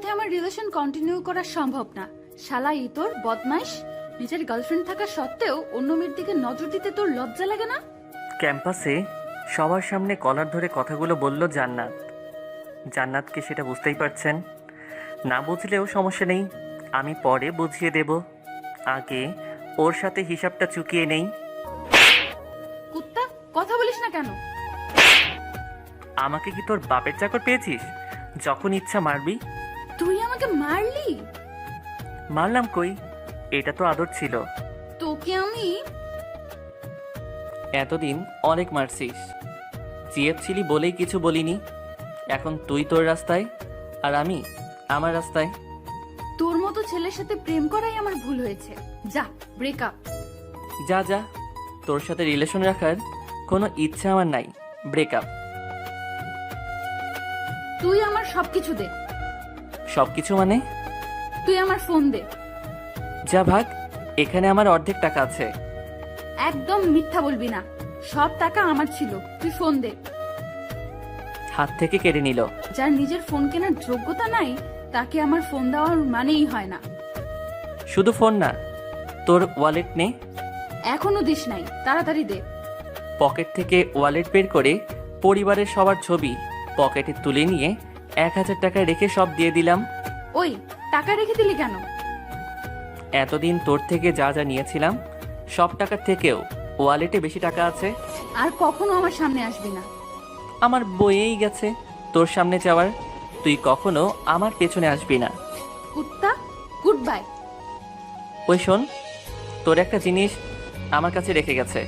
সাথে আমার relation continue করা সম্ভব না। শালা তোর বদমাইশ, নিজের গার্লফ্রেন্ড থাকা সত্ত্বেও অন্য মেয়ের দিকে নজর দিতে তোর লজ্জা লাগে না? ক্যাম্পাসে সবার সামনে কলার ধরে কথাগুলো বলল জান্নাত। জান্নাতকে সেটা বুঝতেই পারছেন। না বুঝলেও সমস্যা নেই, আমি পরে বুঝিয়ে দেব। আগে ওর সাথে হিসাবটা চুকিয়ে নেই। কুত্তা, কথা বলিস না কেন? আমাকে কি তোর বাপের চাকর পেয়েছিস? যখন ইচ্ছা মারবি। তুই আমাকে মারলি? মারলাম কই, এটা তো আদর ছিল। তোকে আমি এতদিন অনেক মারছিস, চিয়েপছিলি বলেই কিছু বলিনি। এখন তুই তোর রাস্তায় আর আমি আমার রাস্তায়। তোর মতো ছেলের সাথে প্রেম করাই আমার ভুল হয়েছে। যা, ব্রেকআপ। যা যা, তোর সাথে রিলেশন রাখার কোনো ইচ্ছা আমার নাই। ব্রেকআপ। তুই আমার সবকিছু দে। সব কিছু মানে? তুই আমার ফোন দে। যা ভাগ, এখানে আমার অর্ধেক টাকা আছে। একদম মিথ্যা বলবি না, সব টাকা আমার ছিল। তুই ফোন দে। হাত থেকে কেড়ে নিল। যার নিজের ফোন কেনার যোগ্যতা নাই তাকে আমার ফোন দেওয়ার মানেই হয় না। শুধু ফোন না, তোর ওয়ালেট নে। এখনো দিস নাই, তাড়াতাড়ি দে। পকেট থেকে ওয়ালেট বের করে পরিবারের সবার ছবি পকেটে তুলে নিয়ে 1000 টাকা রেখে সব দিয়ে দিলাম। ওই, টাকা রেখে দিলি কেন? এতদিন তোর থেকে যা যা নিয়েছিলাম সব টাকার থেকেও ওয়ালেটে বেশি টাকা আছে। আর কখনো আমার সামনে আসবি না। আমার বইয়েই গেছে তোর সামনে যাওয়ার। তুই কখনো আমার পেছনে আসবি না। কুত্তা, গুড বাই। ওই শোন, তোর একটা জিনিস আমার কাছে রেখে গেছে।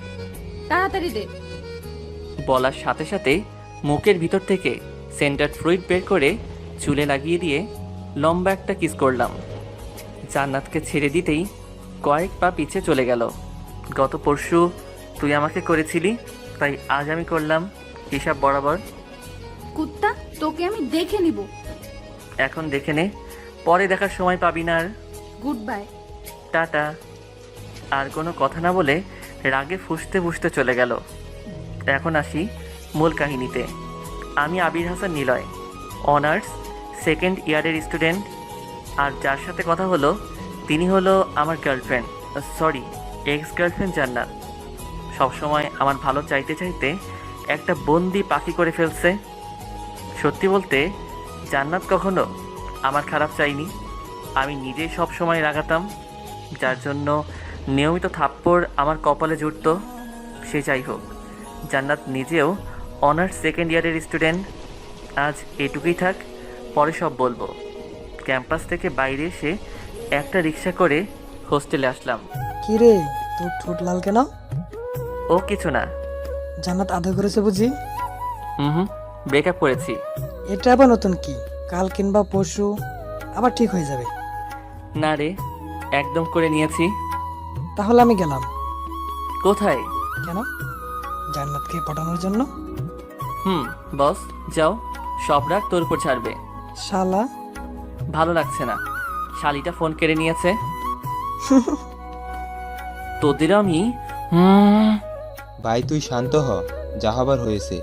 তাড়াতাড়ি দে। বলার সাথে সাথে মুখের ভিতর থেকে সেন্টার ফ্লুইড বের করে চুলে লাগিয়ে দিয়ে লম্বা একটা কিস করলাম। জান্নাতকে ছেড়ে দিতেই কয়েক পা পিছে চলে গেল। গত পরশু তুই আমাকে করেছিলি, তাই আজ আমি করলাম হিসাব বরাবর। কুত্তা, তোকে আমি দেখে নিব। এখন দেখে নে, পরে দেখার সময় পাবি না আর। Goodbye. টাটা। আর কোনো কথা না বলে রাগে ফুঁসতে ফুঁসতে চলে গেল। এখন আসি মূল কাহিনীতে। আমি আবির হাসান নিলয়, অনার্স সেকেন্ড ইয়ারের স্টুডেন্ট। আর যার সাথে কথা হলো তিনি হলো আমার গার্লফ্রেন্ড, সরি এক্স গার্লফ্রেন্ড জান্নাত। সবসময় আমার ভালো চাইতে চাইতে একটা বন্দি পাখি করে ফেলছে। সত্যি বলতে জান্নাত কখনো আমার খারাপ চাইনি। আমি নিজেই সব সময় রাগাতাম, যার জন্য নিয়মিত থাপ্পড় আমার কপালে জুটত। সে যাই হোক, জান্নাত নিজেও অনার্স সেকেন্ড ইয়ারের স্টুডেন্ট। আজ এটুকুই থাক, পরে সব বলবো। ক্যাম্পাস থেকে বাইরে এসে একটা রিক্সা করে হোস্টেলে আসলাম। কি রে, তোর ঠোঁট লাল কেন? ও কিছু না। জান্নাত আদর করেছে বুঝি? হুম, ব্রেকআপ করেছি। এটা আবার নতুন কি? কাল কিংবা পরশু আবার ঠিক হয়ে যাবে। না রে, একদম করে নিয়েছি। তাহলে আমি গেলাম। কোথায়? কেন? জান্নাতকে পটানোর জন্য। বস, যাও, সব রাগ তোর উপর ছাড়বে। শালা। ভালো লাগছে না, শালিটা ফোন কেড়ে নিয়েছে। তোদের আমি ভাই তুই শান্ত হ, যা হবার হয়েছে।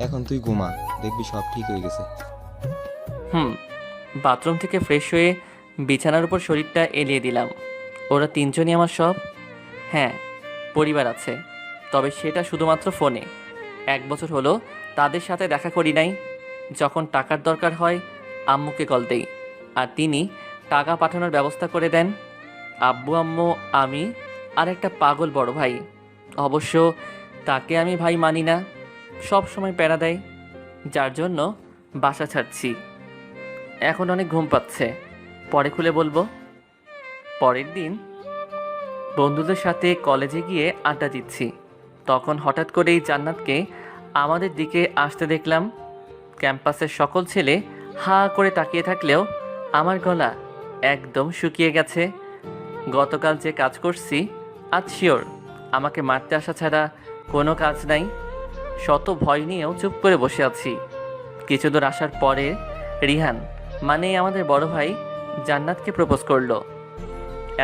এখন তুই ঘুমা, দেখবি সব ঠিক হয়ে গেছে। বাথরুম থেকে ফ্রেশ হয়ে বিছানার উপর শরীরটা এলিয়ে দিলাম। ওরা তিনজনই আমার সব। হ্যাঁ, পরিবার আছে, তবে সেটা শুধুমাত্র ফোনে। 1 বছর হলো তাদের সাথে দেখা করি নাই। যখন টাকার দরকার হয় আম্মুকে কল দেই, আর তিনি টাকা পাঠানোর ব্যবস্থা করে দেন। আব্বু আম্মু আমি আর একটা পাগল বড় ভাই। অবশ্য তাকে আমি ভাই মানি না, সব সময় প্যারা দেয়, যার জন্য বাসা ছাড়ছি। এখন অনেক ঘুম পাচ্ছে, পরে খুলে বলবো। পরের দিন বন্ধুদের সাথে কলেজে গিয়ে আড্ডা দিচ্ছি। তখন হঠাৎ করেই জান্নাতকে আমাদের দিকে আসতে দেখলাম। ক্যাম্পাসের সকল ছেলে হা করে তাকিয়ে থাকলেও আমার গলা একদম শুকিয়ে গেছে। গতকাল যে কাজ করছি আজ শিওর আমাকে মারতে আসা ছাড়া কোনো কাজ নাই। শত ভয় নিয়েও চুপ করে বসে আছি। কিছু দূর আসার পরে রিহান, মানে আমাদের বড় ভাই, জান্নাতকে প্রপোজ করলো।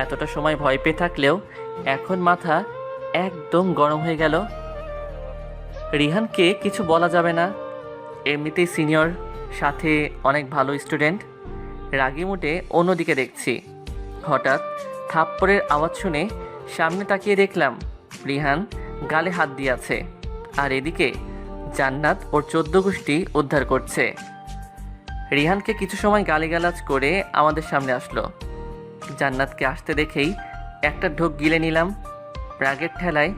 এতটা সময় ভয় পেয়ে থাকলেও এখন মাথা একদম গরম হয়ে গেল। রিহানকে কিছু বলা যাবে না, এমনিতেই সিনিয়র, সাথে অনেক ভালো স্টুডেন্ট। রাগি মুটে অন্যদিকে দেখছি। হঠাৎ থাপ্পড়ের আওয়াজ শুনে সামনে তাকিয়ে দেখলাম রিহান গালে হাত দিয়ে আছে, আর এদিকে জান্নাত ওর 14 গোষ্ঠী উদ্ধার করছে। রিহানকে কিছু সময় গালিগালাজ করে আমাদের সামনে আসলো। জান্নাতকে আসতে দেখেই একটা ঢোক গিলে নিলাম। রাগের ঠেলায়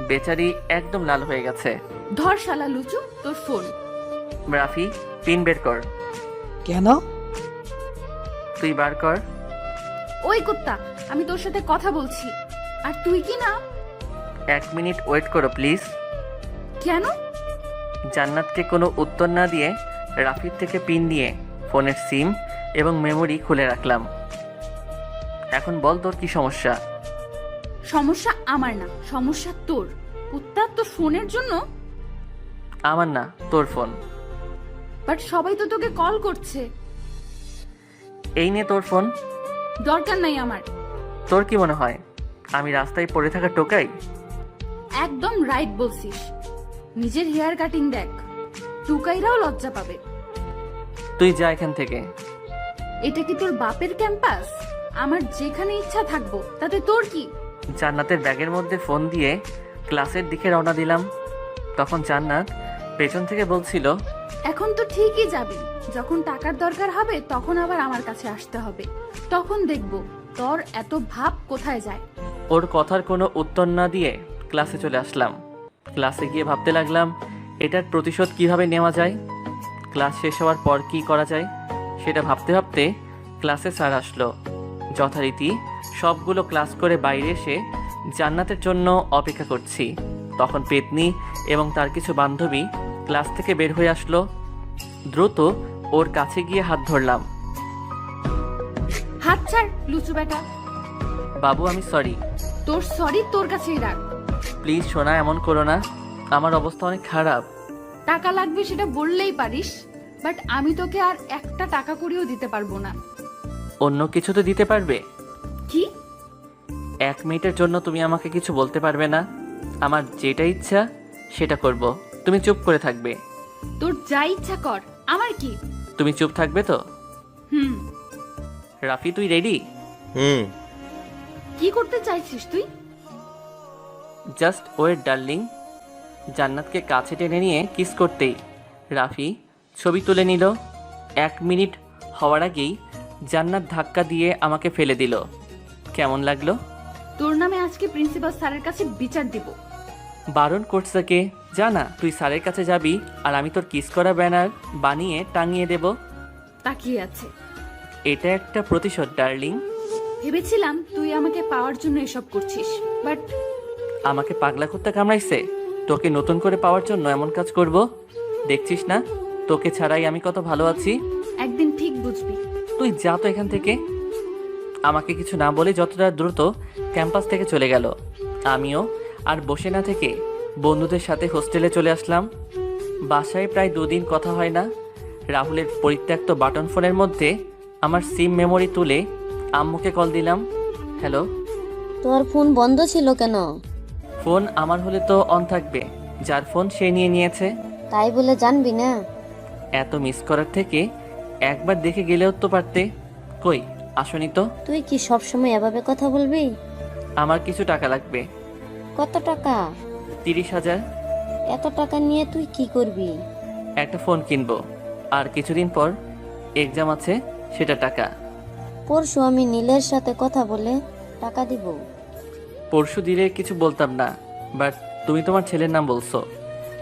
বেচারি একদম লাল হয়ে গেছে। ধর শালা লুচু, তোর ফোন। রাফি, পিন বের কর। কেন? তুই বার কর। ওই কুত্তা, আমি তোর সাথে কথা বলছি, আর তুই কি না? 1 মিনিট ওয়েট করো প্লিজ। কেন? জান্নাতকে কোনো উত্তর না দিয়ে রাফির থেকে পিন নিয়ে ফোনের সিম এবং মেমোরি খুলে রাখলাম। এখন বল তোর কি সমস্যা? সমস্যা আমার না, সমস্যা তোর। কুত্তা, তোর ফোনের জন্য। আমার না, তোর ফোন। বাট সবাই তো তোকে কল করছে। এই নে তোর ফোন। দরকার নাই আমার। তোর কি মনে হয় আমি রাস্তায় পড়ে থাকা টোকাই? একদম রাইট বলছিস। নিজের হেয়ার কাটিং দেখ, টুকাইরাও লজ্জা পাবে। তুই যা এখান থেকে। এটা কি তোর বাপের ক্যাম্পাস? আমার যেখানে ইচ্ছা থাকবো, তাতে তোর কি? জান্নাতের ব্যাগের মধ্যে ফোন দিয়ে ক্লাসের দিকে রওনা দিলাম। তখন জান্নাত পেছন থেকে বলছিল, এখন তো ঠিকই যাবি, যখন টাকার দরকার হবে তখন আবার আমার কাছে আসতে হবে। তখন দেখবো তোর এত ভাব কোথায় যায়। ওর কথার কোনো উত্তর না দিয়ে ক্লাসে চলে আসলাম। ক্লাসে গিয়ে ভাবতে লাগলাম এটার প্রতিশোধ কিভাবে নেওয়া যায়। ক্লাস শেষ হওয়ার পর কি করা যায় সেটা ভাবতে ভাবতে ক্লাসে স্যার আসলো। যথারীতি সবগুলো ক্লাস করে বাইরে এসে জান্নাতের জন্য অপেক্ষা করছি। তখন পেতনি এবং তার কিছু বান্ধবী ক্লাস থেকে বের হয়ে আসলো। দ্রুত ওর কাছে গিয়ে হাত ধরলাম। হাত ছাড় লুচু বেটা। বাবু, আমি সরি। তোর সরি তোর কাছেই রাখ। প্লিজ সোনা, এমন করো না, আমার অবস্থা অনেক খারাপ। টাকা লাগবে সেটা বললেই পারিস, বাট আমি তোকে আর একটা টাকা করিও দিতে পারবো না। অন্য কিছু তো দিতে পারবে। কি? 1 মিনিটের জন্য তুমি আমাকে কিছু বলতে পারবে না? আমার যেটা ইচ্ছা সেটা করব, তুমি চুপ করে থাকবে। তোর যা ইচ্ছা কর, আমার কি? তুমি চুপ থাকবে তো? হুম। রাফি, তুই রেডি? হুম। কি করতে চাইছিস তুই? Just wait darling. জান্নাতকে কাছে টেনে নিয়ে কিস করতেই রাফি ছবি তুলে নিল। 1 মিনিট হওয়ার আগেই জান্নাত ধাক্কা দিয়ে আমাকে ফেলে দিল। কেমন লাগলো? তোর নামে আজকে প্রিন্সিপাল স্যারের কাছে বিচার দিব। বারণ করছে কে? জানা তুই স্যারের কাছে যাবি আর আমি তোর কিস করা ব্যানার বানিয়ে টাঙিয়ে দেব। তাকিয়ে আছে। এটা একটা প্রতিশোধ ডার্লিং। ভেবেছিলাম তুই আমাকে পাওয়ার জন্য এসব করছিস, বাট আমাকে পাগলা কুত্তা কামড়াইছে, তোকে নতুন করে পাওয়ার জন্য এমন কাজ করব? দেখছিস না তোকে ছাড়াই আমি কত ভালো আছি। একদিন ঠিক বুঝবি। তুই যা তো এখান থেকে। আমাকে কিছু না বলে যতটা দ্রুত ক্যাম্পাস থেকে চলে গেল। আমিও আর বসে না থেকে বন্ধুদের সাথে হোস্টেলে চলে আসলাম। বাসায় প্রায় 2 দিন কথা হয় না। রাহুলের পরিত্যক্ত বাটন ফোনের মধ্যে আমার সিম মেমোরি তুলে আম্মুকে কল দিলাম। হ্যালো। তোর ফোন বন্ধ ছিল কেন? ফোন আমার হলে তো অন থাকবে, যার ফোন সে নিয়ে নিয়েছে। তাই বলে জানবি না? এত মিস করার থেকে একবার দেখে গেলেও তো পারতে। কই আসনি তো? তুই কি সব সময় এভাবে কথা বলবি? আমার কিছু টাকা লাগবে। কত টাকা? 30,000। এত টাকা নিয়ে তুই কি করবি? একটা ফোন কিনবো, আর কিছুদিন পর এক্সাম আছে, সেটা টাকা। পরশু আমি নীলের সাথে কথা বলে টাকা দিব। পরশু দিলে কিছু বলতাম না, বাট তুমি তোমার ছেলের নাম বলছো,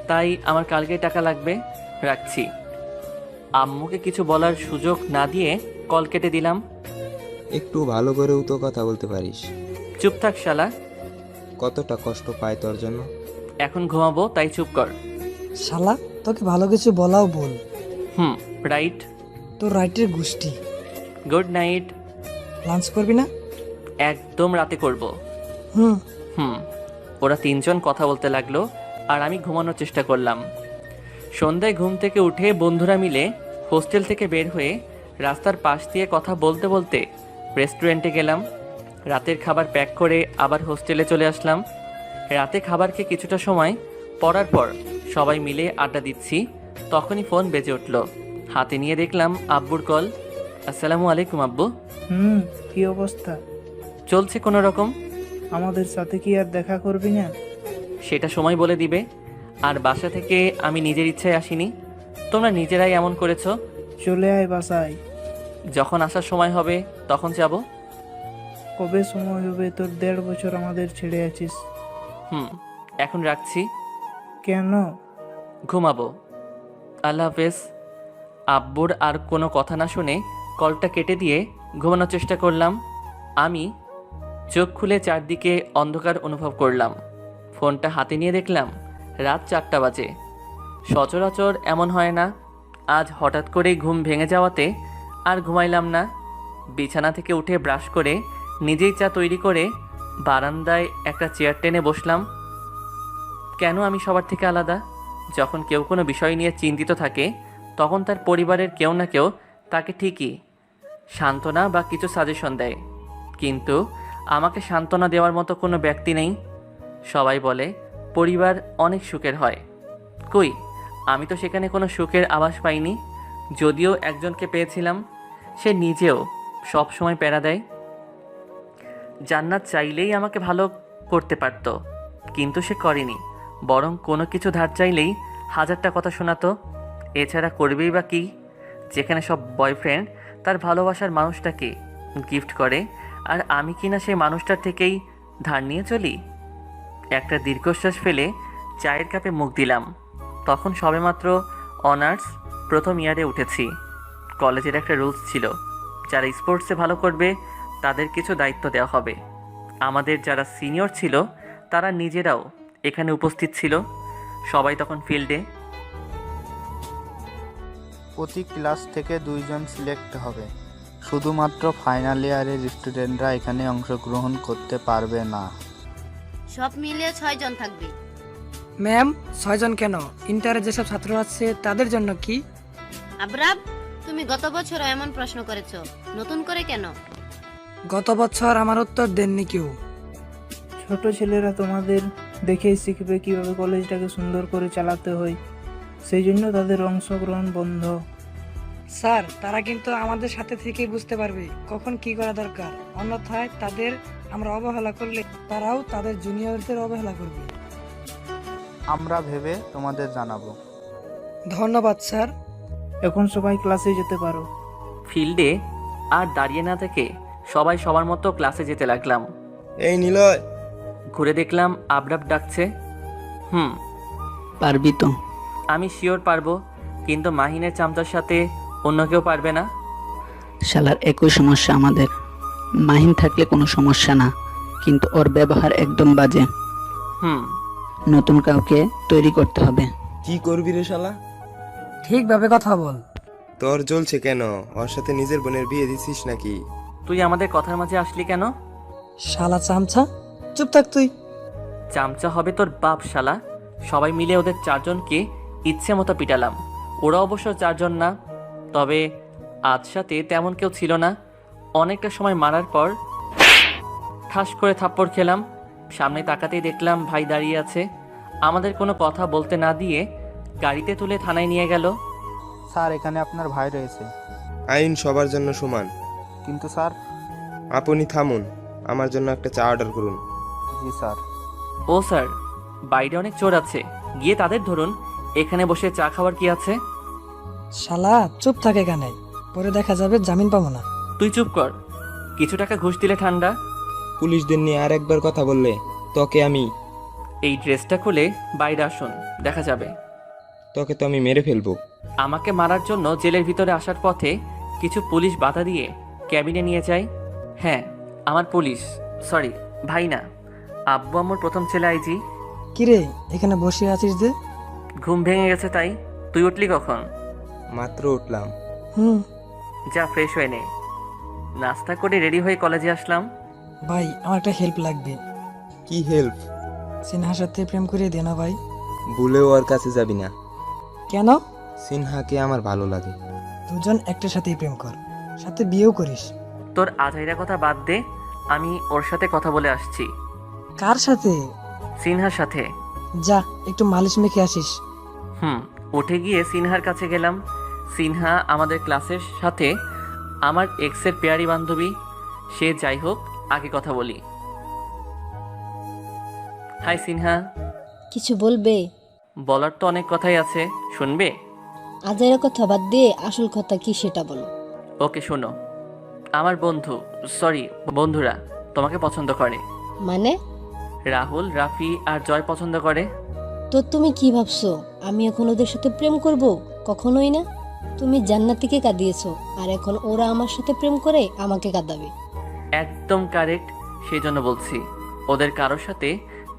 তাই আমার কালকে টাকা লাগবে। রাখছি। আম্মুকে কিছু বলার সুযোগ না দিয়ে কল কেটে দিলাম। একটু ভালো করেও তো কথা বলতে পারিস। চুপ থাক শালা। কতটা কষ্ট পায় তোর জন্য। এখন ঘুমাবো, তাই চুপ কর। শালা, তোকে ভালো কিছু বলাও বল। রাইট। তোর রাইটের গোষ্ঠী। Good night. লাঞ্চ করবি না? একদম রাতে করব। হুম। ওরা 3 জন কথা বলতে লাগলো আর আমি ঘুমানোর চেষ্টা করলাম। সন্ধ্যায় ঘুম থেকে উঠে বন্ধুরা মিলে হোস্টেল থেকে বের হয়ে রাস্তার পাশ দিয়ে কথা বলতে বলতে রেস্টুরেন্টে গেলাম। রাতের খাবার প্যাক করে আবার হোস্টেলে চলে আসলাম। রাতে খাবার খেয়ে কিছুটা সময় পড়ার পর সবাই মিলে আড্ডা দিচ্ছি, তখনই ফোন বেজে উঠল। হাতে নিয়ে দেখলাম আব্বুর কল। আসসালামু আলাইকুম আব্বু। কি অবস্থা? চলছে কোনো রকম। আমাদের সাথে কি আর দেখা করবি না? সেটা সময় বলে দিবে। আর বাসা থেকে আমি নিজের ইচ্ছায় আসিনি, তোমরা নিজেরাই এমন করেছো। চলে আয় বাসায়। যখন আসার সময় হবে তখন যাব। কবে সময় হবে? তোর 1.5 বছর আমাদের ছেড়ে আছিস। এখন রাখছি। কেন? ঘুমাবো। আল্লাহ হাফেজ। আব্বুর আর কোনো কথা না শুনে কলটা কেটে দিয়ে ঘুমানোর চেষ্টা করলাম। আমি চোখ খুলে চারদিকে অন্ধকার অনুভব করলাম। ফোনটা হাতে নিয়ে দেখলাম রাত 4টা বাজে। সচরাচর এমন হয় না, আজ হঠাৎ করেই ঘুম ভেঙে যাওয়াতে আর ঘুমাইলাম না। বিছানা থেকে উঠে ব্রাশ করে নিজেই চা তৈরি করে বারান্দায় একটা চেয়ার টেনে বসলাম। কেন আমি সবার থেকে আলাদা? যখন কেউ কোনো বিষয় নিয়ে চিন্তিত থাকে তখন তার পরিবারের কেউ না কেউ তাকে ঠিকই সান্ত্বনা বা কিছু সাজেশন দেয়, কিন্তু আমাকে সান্ত্বনা দেওয়ার মতো কোনো ব্যক্তি নেই। সবাই বলে পরিবার অনেক সুখের হয়, কই আমি তো সেখানে কোনো সুখের আভাস পাইনি। যদিও একজনকে পেয়েছিলাম, সে নিজেও সব সময় প্যারা দেয়। জান্নাত চাইলেই আমাকে ভালো করতে পারত, কিন্তু সে করেনি, বরং কোনো কিছু ধার চাইলেই 1000টা কথা শোনাতো। এছাড়া করবেই বা কী, যেখানে সব বয়ফ্রেন্ড তার ভালোবাসার মানুষটাকে গিফট করে, আর আমি কিনা সেই মানুষটার থেকেই ধার নিয়ে চলি। একটা দীর্ঘশ্বাস ফেলে চায়ের কাপে মুখ দিলাম। তখন সবেমাত্র অনার্স প্রথম ইয়ারে উঠেছি। কলেজের একটা রুলস ছিল, যারা স্পোর্টসে ভালো করবে তাদের কিছু দায়িত্ব দেওয়া হবে। আমাদের যারা সিনিয়র ছিল তারা নিজেরাও এখানে উপস্থিত ছিল। সবাই তখন ফিল্ডে। প্রতি ক্লাস থেকে 2 জন সিলেক্ট হবে। শুধুমাত্র ফাইনাল ইয়ারের স্টুডেন্টরা এখানে অংশগ্রহণ করতে পারবে না। সব মিলিয়ে 6 জন থাকবে। ম্যাম 6 জন কেন? ইন্টারে যেসব ছাত্র আছে তাদের জন্য কি? আবরাব, তুমি গত বছর এমন প্রশ্ন করেছো, নতুন করে কেন? গত বছর আমার উত্তর দেননি কেউ। ছোট ছেলেরা তোমাদের দেখেই শিখবে কিভাবে কলেজটাকে সুন্দর করে চালাতে হয়, সেই জন্য তাদের অংশগ্রহণ বন্ধ। স্যার, তারা কিন্তু আমাদের সাথে থেকেই বুঝতে পারবে কখন কি করা দরকার। অন্যথায় তাদের আমরা অবহেলা করলে তারাও তাদের জুনিয়রদের অবহেলা করবে। আমরা ভেবে তোমাদের জানাবো। ধন্যবাদ স্যার। এখন সবাই ক্লাসে যেতে পারো। ফিল্ডে আর দাঁড়িয়ে না থেকে সবাই সবার মতো ক্লাসে যেতে লাগলাম। এই নিলয়, ঘুরে দেখলাম আবরাব ডাকছে। পারবি তো? আমি শিওর পারবো, কিন্তু মাহিনের চামচার সাথে অন্য কেউ পারবে না। শালার একই সমস্যা আমাদের। মাহিন থাকলে কোনো সমস্যা না, কিন্তু ওর ব্যবহার একদম বাজে। নতুন কাউকে তৈরি করতে হবে। কি করবি রে শালা? ঠিকভাবে কথা বল। তোর জ্বলছে কেন? ওর সাথে নিজের বোনের বিয়ে দিছিস নাকি? তুই আমাদের কথার মাঝে আসলি কেন? শালা চামচা, চুপ থাক তুই। চামচা হবে তোর বাপ শালা। সবাই মিলে ওদের 4 জনকে ইচ্ছে মতো পিটালাম। ওরা অবশ্য 4 জন না, তবে আজ সাথে তেমন কেউ ছিল না। অনেকটা সময় মারার পর ঠাস করে থাপ্পড় খেলাম। সামনে তাকাতেই দেখলাম ভাই দাঁড়িয়ে আছে। আমাদের কোনো কথা বলতে না দিয়ে গাড়িতে তুলে থানায় নিয়ে গেল। স্যার, এখানে আপনার ভাই রয়েছে। আইন সবার জন্য সমান। কিন্তু স্যার। আপনি থামুন, আমার জন্য একটা চা অর্ডার করুন। জি স্যার। ও স্যার, বাইরে অনেক চোর আছে, গিয়ে তাদের ধরুন। এখানে বসে চা খাওয়ার কি আছে? শালা চুপ থাকে এখানে, পরে দেখা যাবে জামিন পাবো না। তুই চুপ কর। কিছু টাকা ঘুষ দিলে ঠান্ডা। পুলিশদের নিয়ে আর একবার কথা বললে তোকে আমি এই ড্রেসটা খুলে বাইরে আসুন, দেখা যাবে। তোকে তো আমি মেরে ফেলবো। আমাকে মারার জন্য জেলের ভিতরে আসার পথে কিছু পুলিশ বাধা দিয়ে ক্যাবিনে নিয়ে যায়। হ্যাঁ, আমার পুলিশ, সরি ভাই না, আব্বু আমার প্রথম ছেলে আইজি। কিরে, এখানে বসে আছিস যে? ঘুম ভেঙে গেছে তাই। তুই উঠলি কখন? মাত্র উঠলাম। যা ফ্রেশ হয়ে নে। নাস্তা করে রেডি হয়ে কলেজে আসলাম। ভাই, আমার একটা হেল্প লাগবে। কি হেল্প? সিনহার সাথে প্রেম করিয়ে দে না ভাই। ভুলেও ওর কাছে যাবি না। কেন? সিনহাকে আমার ভালো লাগে। দুজন একটার সাথেই প্রেম কর, সাথে বিয়েও করিস। তোর আজাইরা কথা বাদ দে, আমি ওর সাথে কথা বলে আসছি। কার সাথে? সিনহার সাথে। যা, একটু মালিশ মেখে আসিস। উঠে গিয়ে সিনহার কাছে গেলাম। সিনহা আমাদের ক্লাসের সাথে আমার এক্সের পেয়ারি বান্ধবী। সে যাই হোক, আগে কথা বলি। হাই সিনহা। কিছু বলবে? বলার তো অনেক কথাই আছে, শুনবে? আজের কথা বাদ দিয়ে আসল কথা কি সেটা বলো। ওকে শোনো, আমার বন্ধুরা তোমাকে পছন্দ করে। মানে? রাহুল, রাফি আর জয় পছন্দ করে। তো তুমি কি ভাবছো আমি এখন ওদের সাথে প্রেম করব? কখনোই না। তুমি জান্নাতিকে কাঁদিয়েছো, আর এখন ওরা আমার সাথে প্রেম করে আমাকে কাঁদাবে। একদম কারেক্ট, সেই জন্য বলছি ওদের কারোর সাথে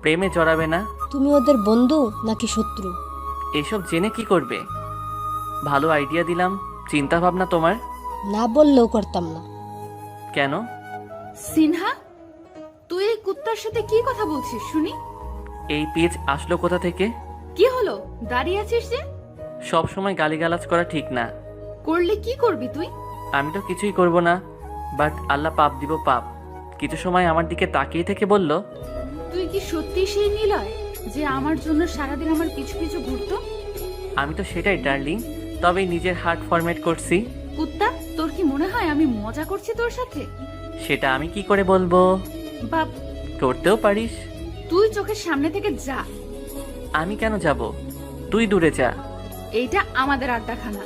প্রেমে জড়াবে না। তুমি ওদের বন্ধু নাকি শত্রু? এসব জেনে কি করবে? ভালো আইডিয়া দিলাম, চিন্তা ভাবনা তোমার। না বললেও করতাম না। কেন? সিনহা, তুই এই কুত্তার সাথে কি কথা বলছিস শুনি? এই পেজ আসলো কোথা থেকে? কি হলো, দাঁড়িয়ে আছিস যে? সব সময় গালিগালাজ করা ঠিক না। করলে কি করবি তুই? আমি তো কিছুই করব না, বাট আল্লাহ পাপ দিব পাপ। কিছু সময় আমার দিকে তাকিয়ে থেকে বলল, তুই কি সত্যি সেই নিলয় যে আমার জন্য সারাদিন আমার পিছু পিছু ঘুরতো? আমি তো সেটাই ডার্লিং, তবে নিজের হার্ট ফরম্যাট করছি। কুত্তা, তোর কি মনে হয় আমি মজা করছি তোর সাথে? সেটা আমি কি করে বলবো? বাপ, করতেও পারিস। তুই চোখের সামনে থেকে যা। আমি কেন যাব? তুই দূরে যা। এইটা আমাদের আড্ডাখানা।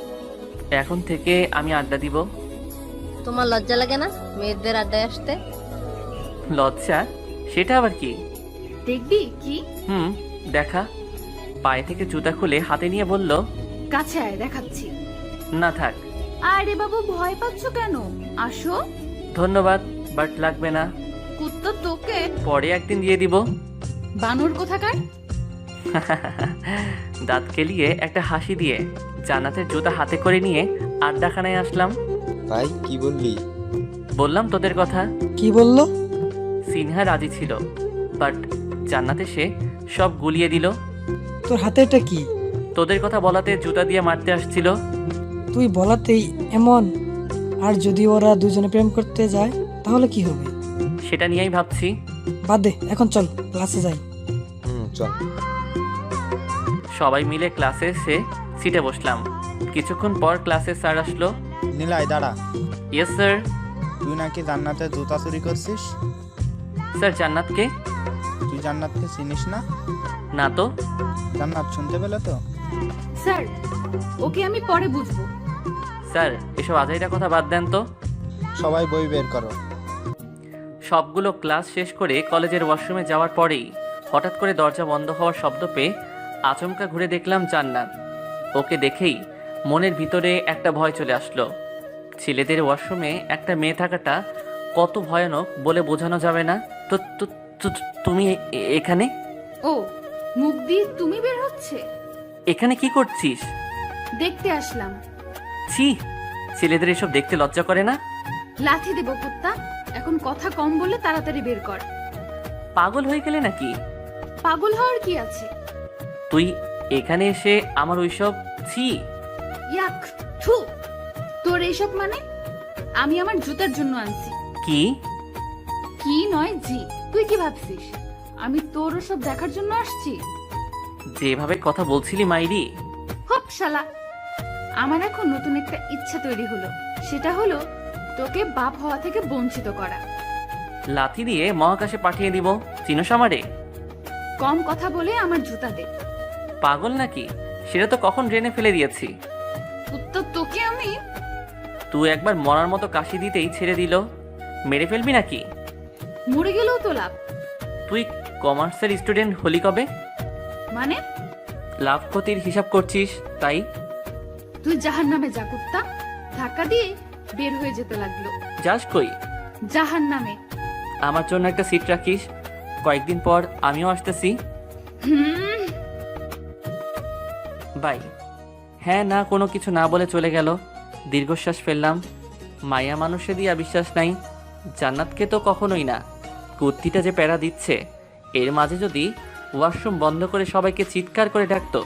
এখন থেকে আমি আড্ডা দিব। তোমার লজ্জা লাগে না মেয়েদের আড্ডায় আসতে? লজ্জা? সেটা আবার কি? দেখবি কি? দেখা। পায়ে থেকে জুতা খুলে হাতে নিয়ে বলল, কাছে আয়, দেখাচ্ছি। না থাক। আরে বাবু, ভয় পাচ্ছ কেন? আসো। ধন্যবাদ, বাট লাগবে না। কুত্তা, তোকে পরে একদিন দিয়ে দিব। বানর কোথাকার। দাঁত কেলিয়ে একটা হাসি দিয়ে জান্নাতের জুতা হাতে করে নিয়ে আড্ডাখানায় আসলাম। ভাই কি বললি? বললাম তোদের কথা। কি বললো? সিনহা রাজি ছিল, বাট জান্নাত এসে সব গুলিয়ে দিল। তোর হাতে এটা কি? তোদের কথা বলাতে জুতা দিয়ে মারতে আসছিল। তুই বলাতেই এমন? আর যদি ওরা দুজনে প্রেম করতে যায় তাহলে কি হবে? সেটা নিয়েই ভাবছি। বাদ দে, এখন চল ক্লাসে যাই। চল। সবাই মিলে ক্লাসে এসে সিটে বসলাম। কিছুক্ষণ পর ক্লাসের স্যার আসলো। নিলয় দাঁড়া। Yes sir. তুই নাকি জান্নাতের জুতা চুরি করছিস? স্যার, জান্নাতকে? তুই জান্নাতকে চিনিস না? না তো। জান্নাত শুনতে পেলে তো? স্যার, ওকে আমি পরে বুঝবো। স্যার, এসব আজাইরা কথা বাদ দেন তো। সবাই বই বের করো। সবগুলো ক্লাস শেষ করে কলেজের ওয়াশরুমে যাওয়ার পরেই হঠাৎ করে দরজা বন্ধ হওয়ার শব্দ পেয়ে আচমকা ঘুরে দেখলাম জান্নাত। ওকে দেখেই মনের ভিতরে একটা ভয় চলে আসলো। ছেলেদের ওয়াশরুমে একটা মেয়ে থাকাটা কত ভয়ানক বলে বোঝানো যাবে না। তো তুমি এখানে? ও, মুখ দিয়ে তুমি বের হচ্ছে? এখানে কি করছিস? দেখতে আসলাম। ছি, ছেলেদের এসব দেখতে লজ্জা করে না? লাথি দেব কুত্তা। এখন কথা কম বলে তাড়াতাড়ি বের কর। পাগল হয়ে গেলে নাকি? পাগল হওয়ার কি আছে? তুই এখানে এসে আমার ওইসব ছি। ইয়াক, থু। তোর এইসব মানে? আমি আমার জুতার জন্য আনছি। কি? কি নয় জি। তুই কি ভাবছিস আমি তোর সব দেখার জন্য আসছি? যেভাবে কথা বলছিলি মাইরি। হপ শালা। আমার এখন নতুন একটা ইচ্ছা তৈরি হলো। সেটা হলো তোকে বাপ হওয়া থেকে বঞ্চিত করা। লাথি দিয়ে মহাকাশে পাঠিয়ে দিব। চিনোস আমারে? কম কথা বলে আমার জুতা দে। পাগল নাকি? সেটা তো কখন ড্রেনে ফেলে দিয়েছি। কুত্তা, তোকে আমি। তুই একবার মরার মতো কাশি দিতেই ছেড়ে দিল। মেরে ফেলবি নাকি? মরে গেলেও তো লাভ। তুই কমার্সের স্টুডেন্ট হলি কবে? মানে? লাভ ক্ষতির হিসাব করছিস তাই? তুই জাহান্নামে যা কুত্তা। ধাক্কা দিয়ে বের হয়ে যেতে লাগলো। যাস কই? জাহান্নামে। আমার জন্য একটা সিট রাখিস, কয়েকদিন পর আমিও আসতেছি। বাই। হ্যাঁ না কোনো কিছু না বলে চলে গেল। দীর্ঘশ্বাস ফেললাম। মায়া মানুষে দিয়া বিশ্বাস নাই, জান্নাতকে তো কখনোই না। কুত্তিটা যে প্যারা দিচ্ছে, এর মাঝে যদি ওয়াশরুম বন্ধ করে সবাইকে চিৎকার করে ডাকতো,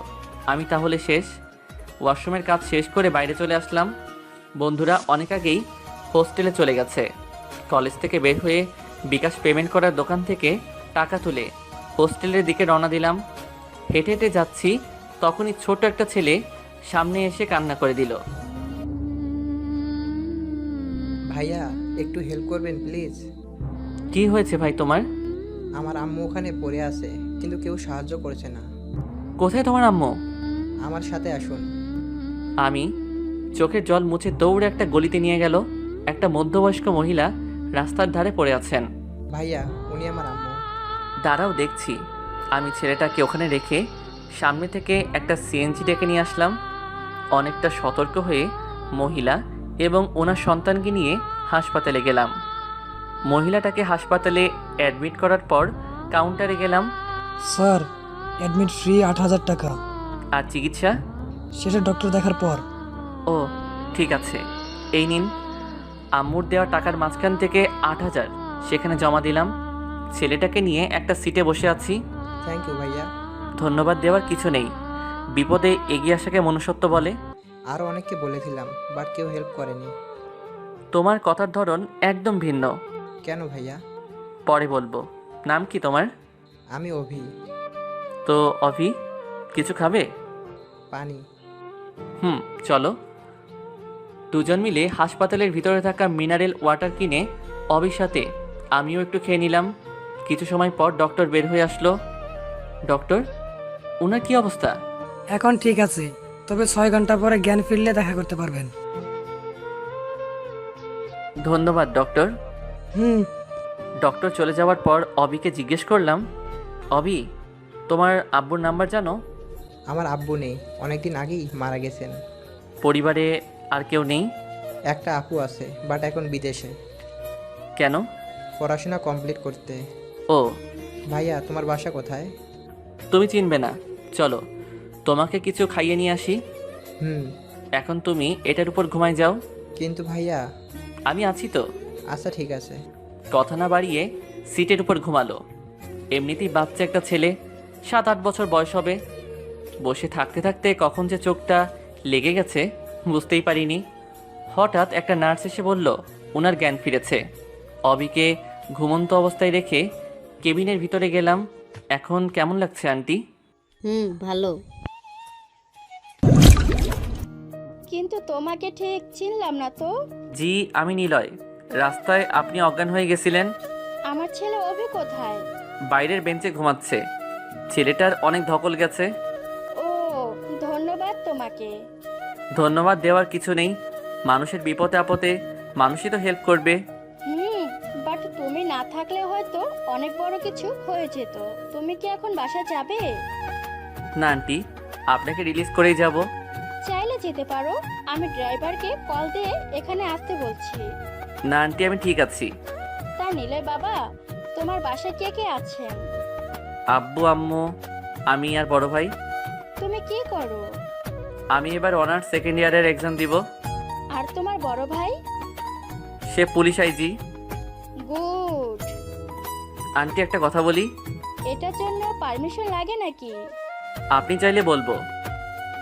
আমি তাহলে শেষ। ওয়াশরুমের কাজ শেষ করে বাইরে চলে আসলাম। বন্ধুরা অনেক আগেই হোস্টেলে চলে গেছে। কলেজ থেকে বের হয়ে বিকাশ পেমেন্ট করার দোকান থেকে টাকা তুলে হোস্টেলের দিকে রওনা দিলাম। হেঁটে হেঁটে যাচ্ছি, তখনই ছোট একটা ছেলে সামনে এসে কান্না করে দিল। ভাইয়া একটু হেল্প করবেন প্লিজ। কি হয়েছে ভাই তোমার? আমার আম্মু ওখানে পড়ে আছে, কিন্তু কেউ সাহায্য করছে না। কোথায় তোমার আম্মু? আমার সাথে আসুন। আমি চোখের জল মুছে দৌড়ে একটা গলিতে নিয়ে গেল। একটা মধ্যবয়স্ক মহিলা রাস্তার ধারে পড়ে আছেন। ভাইয়া উনি আমার আম্মু। দাঁড়াও দেখছি। আমি ছেলেটাকে ওখানে রেখে সামনে থেকে একটা সিএনজি ডেকে নিয়ে আসলাম। অনেকটা সতর্ক হয়ে মহিলা এবং ওনার সন্তানকে নিয়ে হাসপাতালে গেলাম। মহিলাটাকে হাসপাতালে অ্যাডমিট করার পর কাউন্টারে গেলাম। স্যার, অ্যাডমিট ফ্রি 8,000 টাকা। আর চিকিৎসা? সেটা ডক্টর দেখার পর। ও ঠিক আছে, এই নিন। আম্মুর দেওয়া টাকার মাঝখান থেকে 8,000 সেখানে জমা দিলাম। ছেলেটাকে নিয়ে একটা সিটে বসে আছি। থ্যাংক ইউ ভাইয়া। ধন্যবাদ দেওয়ার কিছু নেই, বিপদে এগিয়ে আসাকে মনুষ্যত্ব বলে। আরও অনেককে বলেছিলাম, বাট কেউ হেল্প করেনি। তোমার কথার ধরন একদম ভিন্ন। কেন ভাইয়া? পরে বলবো। নাম কি তোমার? আমি অভি। তো অভি, কিছু খাবে? পানি। চলো। দুজন মিলে হাসপাতালের ভিতরে থাকা মিনারেল ওয়াটার কিনে অভির সাথে আমিও একটু খেয়ে নিলাম। কিছু সময় পর ডক্টর বের হয়ে আসলো। ডক্টর, ওনার কি অবস্থা? এখন ঠিক আছে, তবে 6 ঘন্টা পরে জ্ঞান ফিরলে দেখা করতে পারবেন। ধন্যবাদ ডক্টর। হুম। ডক্টর চলে যাওয়ার পর অভিকে জিজ্ঞেস করলাম, অভি, তোমার আব্বুর নাম্বার জানো? আমার আব্বু নেই, অনেকদিন আগেই মারা গেছেন। পরিবারে আর কেউ নেই? একটা আপু আছে, বাট এখন বিদেশে। কেন? পড়াশোনা কমপ্লিট করতে। ও ভাইয়া তোমার বাসা কোথায়? তুমি চিনবে না, চলো তোমাকে কিছু খাইয়ে নিয়ে আসি। এখন তুমি এটার উপর ঘুমাই যাও। কিন্তু ভাইয়া। আমি আছি তো। আচ্ছা ঠিক আছে। কথা না বাড়িয়ে সিটের উপর ঘুমালো। এমনিতেই বাচ্চা একটা ছেলে, 7-8 বছর বয়স হবে। বসে থাকতে থাকতে কখন যে চোখটা লেগে গেছে বুঝতেই পারিনি। হঠাৎ একটা নার্স এসে বলল ওনার জ্ঞান ফিরেছে। অবিকে ঘুমন্ত অবস্থায় রেখে কেবিনের ভিতরে গেলাম। এখন কেমন লাগছে আন্টি? ভালো। কিন্তু তোমাকে ঠিক চিনলাম না তো। জি, আমি নিলয়। রাস্তায় আপনি অজ্ঞান হয়ে গেছিলেন। আমার ছেলে অভি কোথায়? বাইরের বেঞ্চে ঘুমাচ্ছে। ছেলেটার অনেক ধকল গেছে। ও, ধন্যবাদ তোমাকে। ধন্যবাদ দেওয়ার কিছু নেই, মানুষের বিপদে আপদে মানুষই তো হেল্প করবে। বাট তুমি না থাকলে হয়তো অনেক বড় কিছু হয়ে যেত। তুমি কি এখন বাসা যাবে? না আন্টি, আপনাকে রিলিজ করেই যাব। চাইলে যেতে পারো, আমি ড্রাইভারকে কল দিয়ে এখানে আসতে বলছি। না আন্টি, আমি ঠিক আছি। তা নিলয় বাবা, তোমার বাসায় কে কে আছেন? আব্বু, আম্মু, আমি আর বড় ভাই। তুমি কি করো? আমি এবার অনার্স সেকেন্ড ইয়ারের এক্সাম দিব। আর তোমার বড় ভাই? সে পুলিশ আইজি। গুড। আন্টি একটা কথা বলি। এটার জন্য পারমিশন লাগে নাকি? আপনি চাইলে বলবো।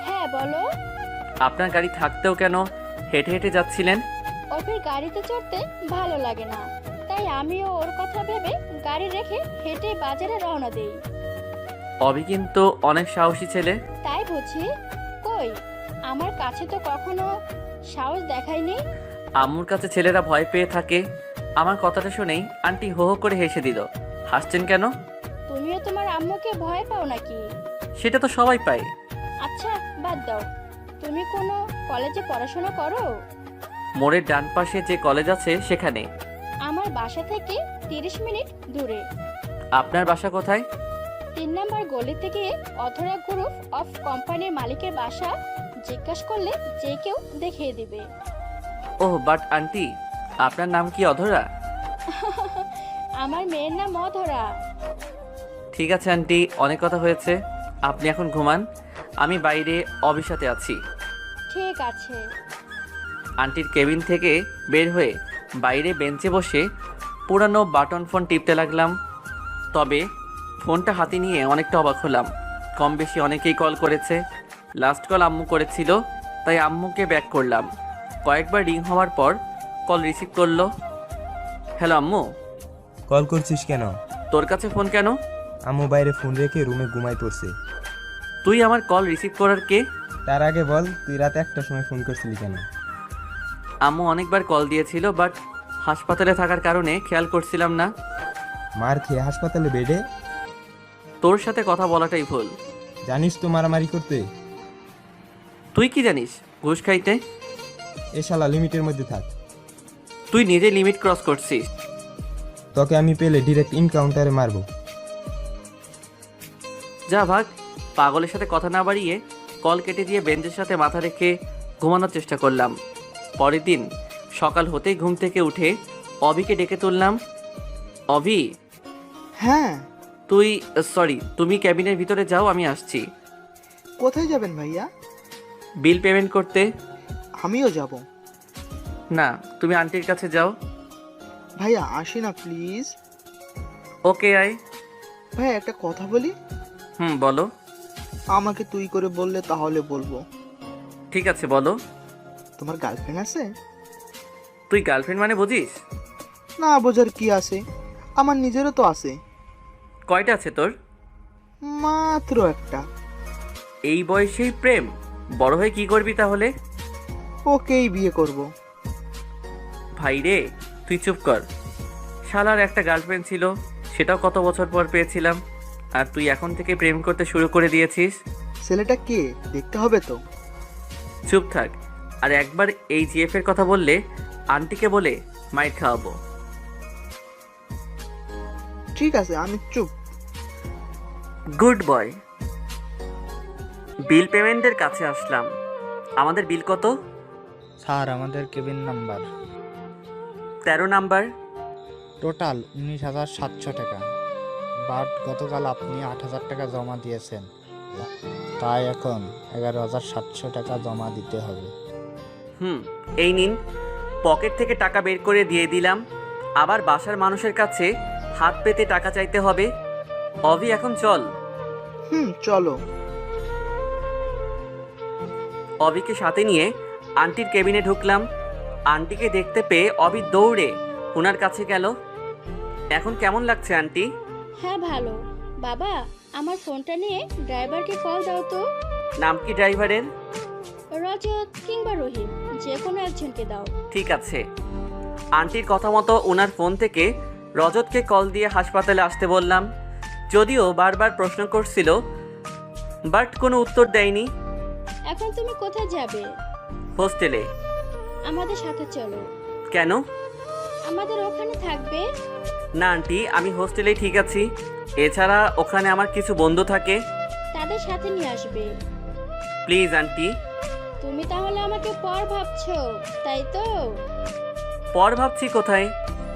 হ্যাঁ বলো। আপনার গাড়ি থাকতেও কেন হেঁটে হেঁটে যাচ্ছিলেন? অফির গাড়িতে চড়তে ভালো লাগে না, তাই আমিও ওর কথা ভেবে গাড়ি রেখে হেঁটে বাজারে রওনা দেই। অভি কিন্তু অনেক সাহসী ছেলে। তাই বুঝি? কই, আমার কাছে তো কখনো সাহস দেখায়নি। আম্মুর কাছে ছেলেরা ভয় পেয়ে থাকে। আমার কথাটা শুনেই আন্টি হো হো করে হেসে দিল। হাসছেন কেন? তুমিও তোমার আম্মুকে ভয় পাও নাকি? সেটা তো সবাই পায়। আচ্ছা বাদ দাও, তুমি কোনো কলেজে পড়াশোনা করো? মোড়ের ডান পাশে যে কলেজ আছে সেখানে। আমার বাসা থেকে 30 মিনিট দূরে। আপনার বাসা কোথায়? 3 নম্বর গলি থেকে অধরা গ্রুপ অফ কোম্পানির মালিকের বাসা জিজ্ঞাসা করলে যে কেউ দেখিয়ে দিবে। ওহ, বাট আন্টি, আপনার নাম কি অধরা? আমার মেয়ের নাম অধরা। ঠিক আছে আন্টি, অনেক কথা হয়েছে, আপনি এখন ঘুমান। আমি বাইরে অভির সাথে আছি। ঠিক আছে। আন্টির কেবিন থেকে বের হয়ে বাইরে বেঞ্চে বসে পুরানো বাটন ফোন টিপতে লাগলাম। তবে ফোনটা হাতে নিয়ে অনেকটা অবাক হলাম। কম বেশি অনেকেই কল করেছে। লাস্ট কল আম্মু করেছিল, তাই আম্মুকে ব্যাক করলাম। কয়েকবার রিং হওয়ার পর কল রিসিভ করলো। হ্যালো আম্মু। কল করছিস কেন? তোর কাছে ফোন কেন? আম্মু বাইরে ফোন রেখে রুমে ঘুমাই পড়ছে। তুই আমার কল রিসিভ করার কে? তার আগে বল, তুই রাতে 1টার সময় ফোন করছিলি কেন? আম্মু অনেকবার কল দিয়েছিল, বাট হাসপাতালে থাকার কারণে খেয়াল করছিলাম না। মার খেয়ে হাসপাতালে বেডে? তোর সাথে কথা বলাটাই ভুল। জানিস তো মারামারি করতে। তুই কি জানিস ঘুষ খাইতে? এ শালা লিমিটের মধ্যে থাক। তুই নিজে লিমিট ক্রস করছিস। তোকে আমি পেলে ডিরেক্ট ইনকাউন্টারে মারবো। যা ভাগ। পাগলের সাথে কথা না বাড়িয়ে কল কেটে দিয়ে বেঞ্চের সাথে মাথা রেখে ঘুমানোর চেষ্টা করলাম। পরের দিন সকাল হতেই ঘুম থেকে উঠে অভিকে ডেকে তুললাম। অভি, হ্যাঁ, তুমি ক্যাবিনের ভিতরে যাও, আমি আসছি। কোথায় যাবেন ভাইয়া? বিল পেমেন্ট করতে। আমিও যাব। না, তুমি আন্টির কাছে যাও। ভাইয়া আসি না প্লিজ। ওকে আয়। ভাইয়া একটা কথা বলি। বলো। আমাকে তুই করে বললে তাহলে বলবো। ঠিক আছে বলো। তোমার গার্লফ্রেন্ড আছে? তুই গার্লফ্রেন্ড মানে বুঝিস? না বোঝার কি আছে, আমার নিজেরও তো আছে। কয়টা আছে তোর? মাত্র একটা। এই বয়সেই প্রেম? বড় হয়ে কি করবি তাহলে? ওকেই বিয়ে করব। ভাই রে, তুই চুপ কর। শালার একটা গার্লফ্রেন্ড ছিল, সেটাও কত বছর পর পেয়েছিলাম, আর তুই এখন থেকে প্রেম করতে শুরু করে দিয়েছিস। ছেলেটা কে দেখতে হবে তো। চুপ থাক। আর একবার এই জিএফ এর কথা বললে আন্টিকে বলে মাইর খাওয়াবো। ঠিক আছে, আমি চুপ। Good boy. বিল পেমেন্টের কাছে আসলাম। আমাদের বিল কত? স্যার আমাদের কেবিন নাম্বার 13 নাম্বার। টোটাল 19,700 টাকা, বাট গতকাল আপনি 8,000 টাকা জমা দিয়েছেন, তাই এখন 11,700 টাকা জমা দিতে হবে। এই নিন। পকেট থেকে টাকা বের করে দিয়ে দিলাম। আবার বাসার মানুষের কাছে হাত পেতে টাকা চাইতে হবে? অভি এখন চল। চলো। অভিকে সাথে নিয়ে আন্টির কেবিনে ঢুকলাম। আন্টিকে দেখতে পেয়ে অভি দৌড়ে ওনার কাছে গেল। এখন কেমন লাগছে আন্টি? হ্যাঁ ভালো। বাবা, আমার ফোনটা নিয়ে ড্রাইভারকে কল দাও তো। নাম কি ড্রাইভারের? রজত কিংবা রহিম, যে কোনো একজনকে দাও। ঠিক আছে। আন্টির কথা মতো ওনার ফোন থেকে রজতকে কল দিয়ে হাসপাতালে আসতে বললাম। যদিও বারবার প্রশ্ন করছিল, বাট কোনো উত্তর দেয়নি। এখন তুমি কোথায় যাবে? হোস্টেলে। আমাদের সাথে চলো। কেন? আমাদের ওখানে থাকবে। না আন্টি, আমি হোস্টেলেই ঠিক আছি। এছাড়া ওখানে আমার কিছু বন্ধু থাকে। তাদের সাথে নিয়ে আসবে। Please aunty. তুমি তাহলে আমাকে পর ভাবছো, তাই তো? পর ভাবছি কোথায়?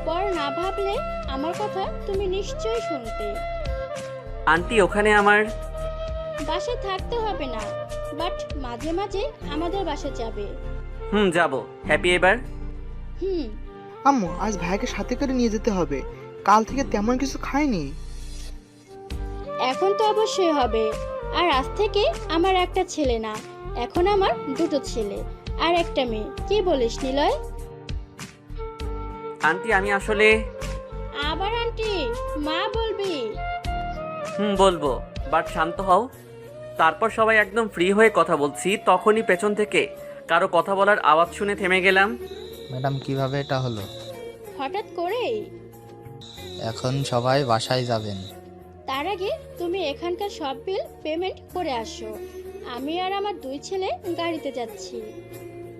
পর না ভাবলে আমার কথা তুমি নিশ্চয়ই শুনতে। আন্টি ওখানে আমার বাসায় থাকতে হবে না, বাট মাঝে মাঝে আমাদের বাসায় যাবে। যাব। হ্যাপি এবার? আম্মু আজ ভাইকে সাথে করে নিয়ে যেতে হবে, কাল থেকে তেমন কিছু খাইনি। এখন তো অবশ্যই হবে। আর আজ থেকে আমার একটা ছেলে না, এখন আমার দুটো ছেলে আর একটা মেয়ে। কি বলিস নিলয়? আন্টি আমি আসলে আবার আন্টি মা বলবি? বলবো, বাট শান্ত হও। তারপর সবাই একদম ফ্রি হয়ে কথা বলছি, তখনই পেছন থেকে কারো কথা বলার আওয়াজ শুনে থেমে গেলাম। ম্যাডাম কিভাবে এটা হলো? হঠাৎ করে। এখন সবাই বাসায় যাবেন। তার আগে তুমি এখানকার সব বিল পেমেন্ট করে আসো। আমি আর আমার দুই ছেলে গাড়িতে যাচ্ছি।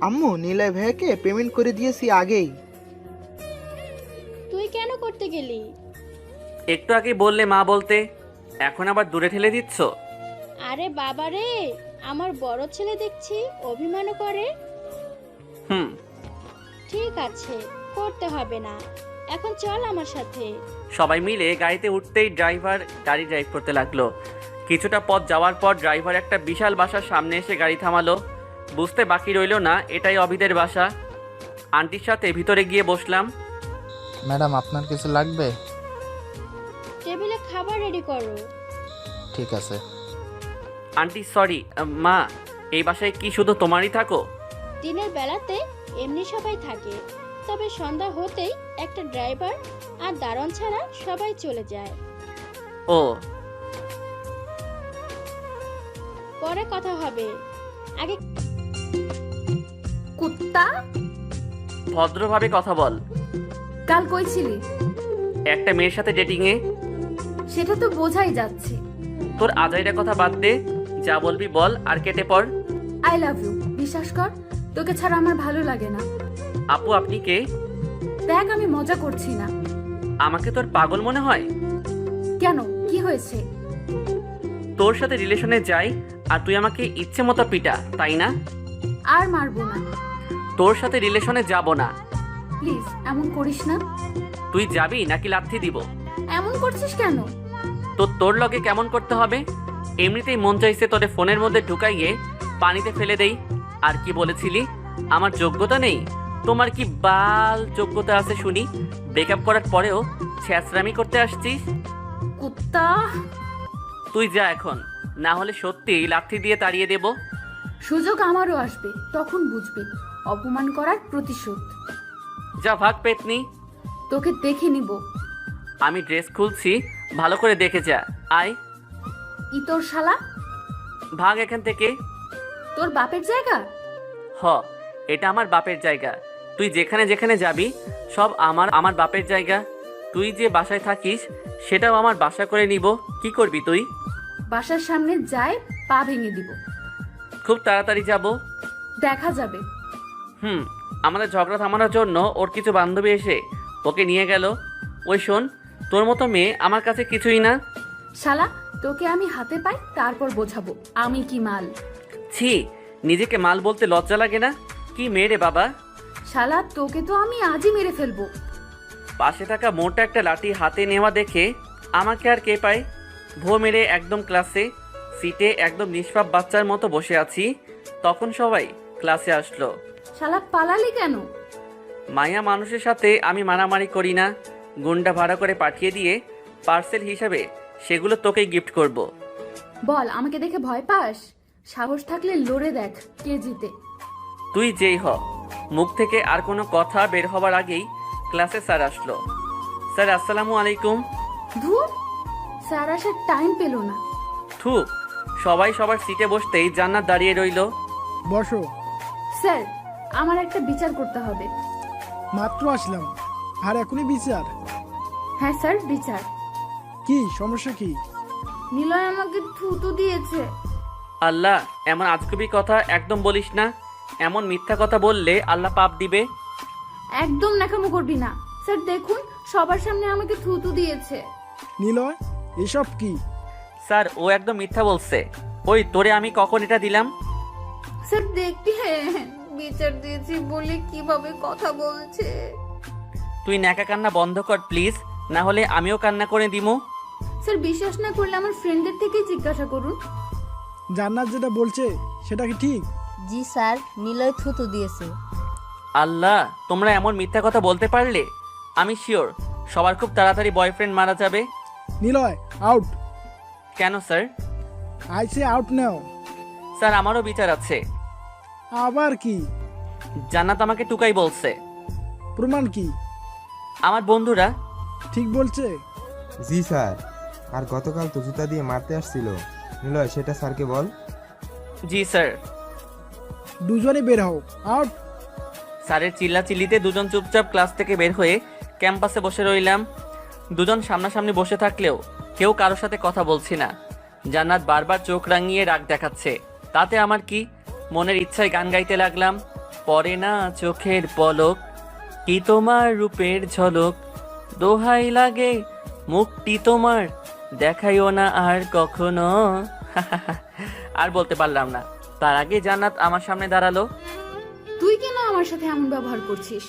আম্মু নীলয় ভাইয়াকে পেমেন্ট করে দিয়েছি আগেই। তুই কেন করতে গেলি? একটু আগে বললে মা বলতে, এখন আবার দূরে ঠেলে দিচ্ছ। আরে বাবা রে, আমার বড় ছেলে দেখছি অভিমানও করে। ঠিক আছে, করতে হবে না। এখন চল আমার সাথে। সবাই মিলে গাড়িতে উঠতেই ড্রাইভার গাড়ি ড্রাইভ করতে লাগলো। কিছুটা পথ যাওয়ার পর ড্রাইভার একটা বিশাল বাসার সামনে এসে গাড়ি থামালো। বুঝতে বাকি রইল না এটাই অভিদের বাসা। আন্টির সাথে ভিতরে গিয়ে বসলাম। ম্যাডাম আপনার কিছু লাগবে? টেবিলে খাবার রেডি করো। ঠিক আছে। আন্টি সরি, মা এই বাসায় কি শুধু তোমারই থাকো? দিনের বেলাতে এমনি সবাই থাকে, তবে সন্ধ্যা হতেই একটা ড্রাইভার আর দারোয়ান ছাড়া সবাই চলে যায়। ও, পরে কথা হবে। আগে কুত্তা ভদ্রভাবে কথা বল। কাল কই ছিলি? একটা মেয়ের সাথে ডেটিংয়ে। সেটা তো বোঝাই যাচ্ছে। তোর আজাইরা কথা বাদ দে, যা বলবি বল আর কেটে পড়। I love you. বিশ্বাস কর, তোকে ছাড়া আমার ভালো লাগে না। আপু আপনি কে? দেখ, আমি মজা করছি না। আমাকে তোর পাগল মনে হয়? কেন, কি হয়েছে? তোর সাথে রিলেশনে যাই আর তুই আমাকে ইচ্ছে মতো পিটা, তাই না? আর মারবো না। তোর সাথে রিলেশনে যাব না। প্লিজ এমন করিস না। তুই যাবি নাকি লাথি দিব? এমন করছিস কেন? তো তোর লগে কেমন করতে হবে? এমনিতেই মন চাইছে তোরে ফোনের মধ্যে ঢুকাইয়ে পানিতে ফেলে দেই। আর কি বলেছিলি আমার যোগ্যতা নেই? তোমার কি বাল যোগ্যতা আছে শুনি? ব্রেকআপ করার পরেও ছ্যাঁচড়ামি করতে আসছিস? কুত্তা। তুই যা এখন, না হলে সত্যি লাথি দিয়ে তাড়িয়ে দেব। সুযোগ আমারও আসবে, তখন বুঝবি অপমান করার প্রতিশোধ। যা ভাগ পেতনি। তোকে দেখে নিব। আমি ড্রেস খুলছি, ভালো করে দেখে যা। আয়। ইতর শালা। ভাগ এখান থেকে। তোর বাপের জায়গা? হ, এটা আমার বাপের জায়গা। তুই যেখানে যেখানে যাবি সব আমার বাপের জায়গা। তুই যে বাসায় থাকিস সেটাও আমার বাসা করে নিব। কি করবি তুই? বাসার সামনে যায় পা ভেঙে দিব। খুব তাড়াতাড়ি যাব। দেখা যাবে। আমাদের ঝগড়া থামানোর জন্য ওর কিছু বান্ধবী এসে ওকে নিয়ে গেল। ওই শোন, তোর মতো মেয়ে আমার কাছে কিছুই না। শালা, তোকে আমি হাতে পাই, তারপর বোঝাবো আমি কি মাল। ছি, নিজেকে মাল বলতে লজ্জা লাগে না? কি মেয়ে রে বাবা। শালা, তোকে তো আমি আজই মেরে ফেলবো। পাশে থাকা মোটা একটা লাঠি হাতে নেওয়া দেখে আমাকে আর কে পায়। ভো মেরে একদম ক্লাসে সিটে একদম নিষ্পাপ বাচ্চার মতো বসে আছি। তখন সবাই ক্লাসে আসলো। শালা, পালালি কেন? মায়া মানুষের সাথে আমি মারামারি করি না। গুন্ডা ভাড়া করে পাঠিয়ে দিয়ে পার্সেল হিসাবে সেগুলো তোকেই গিফট করব। বল, আমাকে দেখে ভয় পাস? সাহস থাকলে লড়ে দেখ কে জিতে। তুই যেই হ। মুখ থেকে আর কোনো কথা বের হবার আগেই ক্লাসে স্যার আসলো। স্যার আসসালামু আলাইকুম। ধুর, স্যার আসার টাইম পেল না। থু, সবাই সবার সিটে বসতেই জান্নাত দাঁড়িয়ে রইল। বসো। স্যার, আমার একটা বিচার করতে হবে। মাত্র আসলাম আর এখনই বিচার? হ্যাঁ স্যার, বিচার। কি সমস্যা কি? নিলয় আমাকে থুতু দিয়েছে। আল্লাহ, এমন আজগুবি কথা একদম বলিস না। এমন মিথ্যা কথা বললে আল্লাহ পাপ দিবে। একদম ন্যাকামো করবি না। স্যার দেখুন, সবার সামনে আমাকে থুতু দিয়েছে। নিলয়, এসব কি? স্যার, ও একদম মিথ্যা বলছে। ওই তোরে আমি কখন এটা দিলাম? স্যার দেখবি, বিচার দিয়েছি বলে কিভাবে কথা বলছে। তুই ন্যাকা কান্না বন্ধ কর প্লিজ, না হলে আমিও কান্না করে দিমু। স্যার বিশ্বাস না করলে আমার ফ্রেন্ডদের থেকেই জিজ্ঞাসা করুন। জান্নাত যেটা বলছে সেটা কি ঠিক? জি স্যার, নিলয় থুতু দিয়েছে। আল্লাহ, তোমরা এমন মিথ্যা কথা বলতে পারলে? আমি শিওর সবার খুব তাড়াতাড়ি বয়ফ্রেন্ড মারা যাবে। নিলয় আউট। কেন sir? I say out now. Sir, আমারও বিচার আছে। আবার কি? জান্নাত আমাকে টুকাই বলছে। প্রমাণ কি? আমার বন্ধুরা। ঠিক বলছে? জি স্যার। আর গতকাল তো জুতা দিয়ে মারতে আসছিল। নিলয়, সেটা স্যারকে বল। জি স্যার। দুজনে বের হও। আউট। স্যারের চিল্লাচিল্লিতে দুজন চুপচাপ ক্লাস থেকে বের হয়ে ক্যাম্পাসে বসে রইলাম। দুজন সামনাসামনি বসে থাকলেও কেউ কারোর সাথে কথা বলছি না। জান্নাত বারবার চোখ রাঙিয়ে রাগ দেখাচ্ছে, তাতে আমার কি? মনের ইচ্ছায় গান গাইতে লাগলাম। পরে না চোখের পলক, কি তোমার রূপের ঝলক, দোহাই লাগে মুখটি তোমার, দেখাইও না আর কখনো। আর বলতে পারলাম না। তার আগে জান্নাত আমার সামনে দাঁড়ালো। তুই কেন আমার সাথে এমন ব্যবহার করছিস?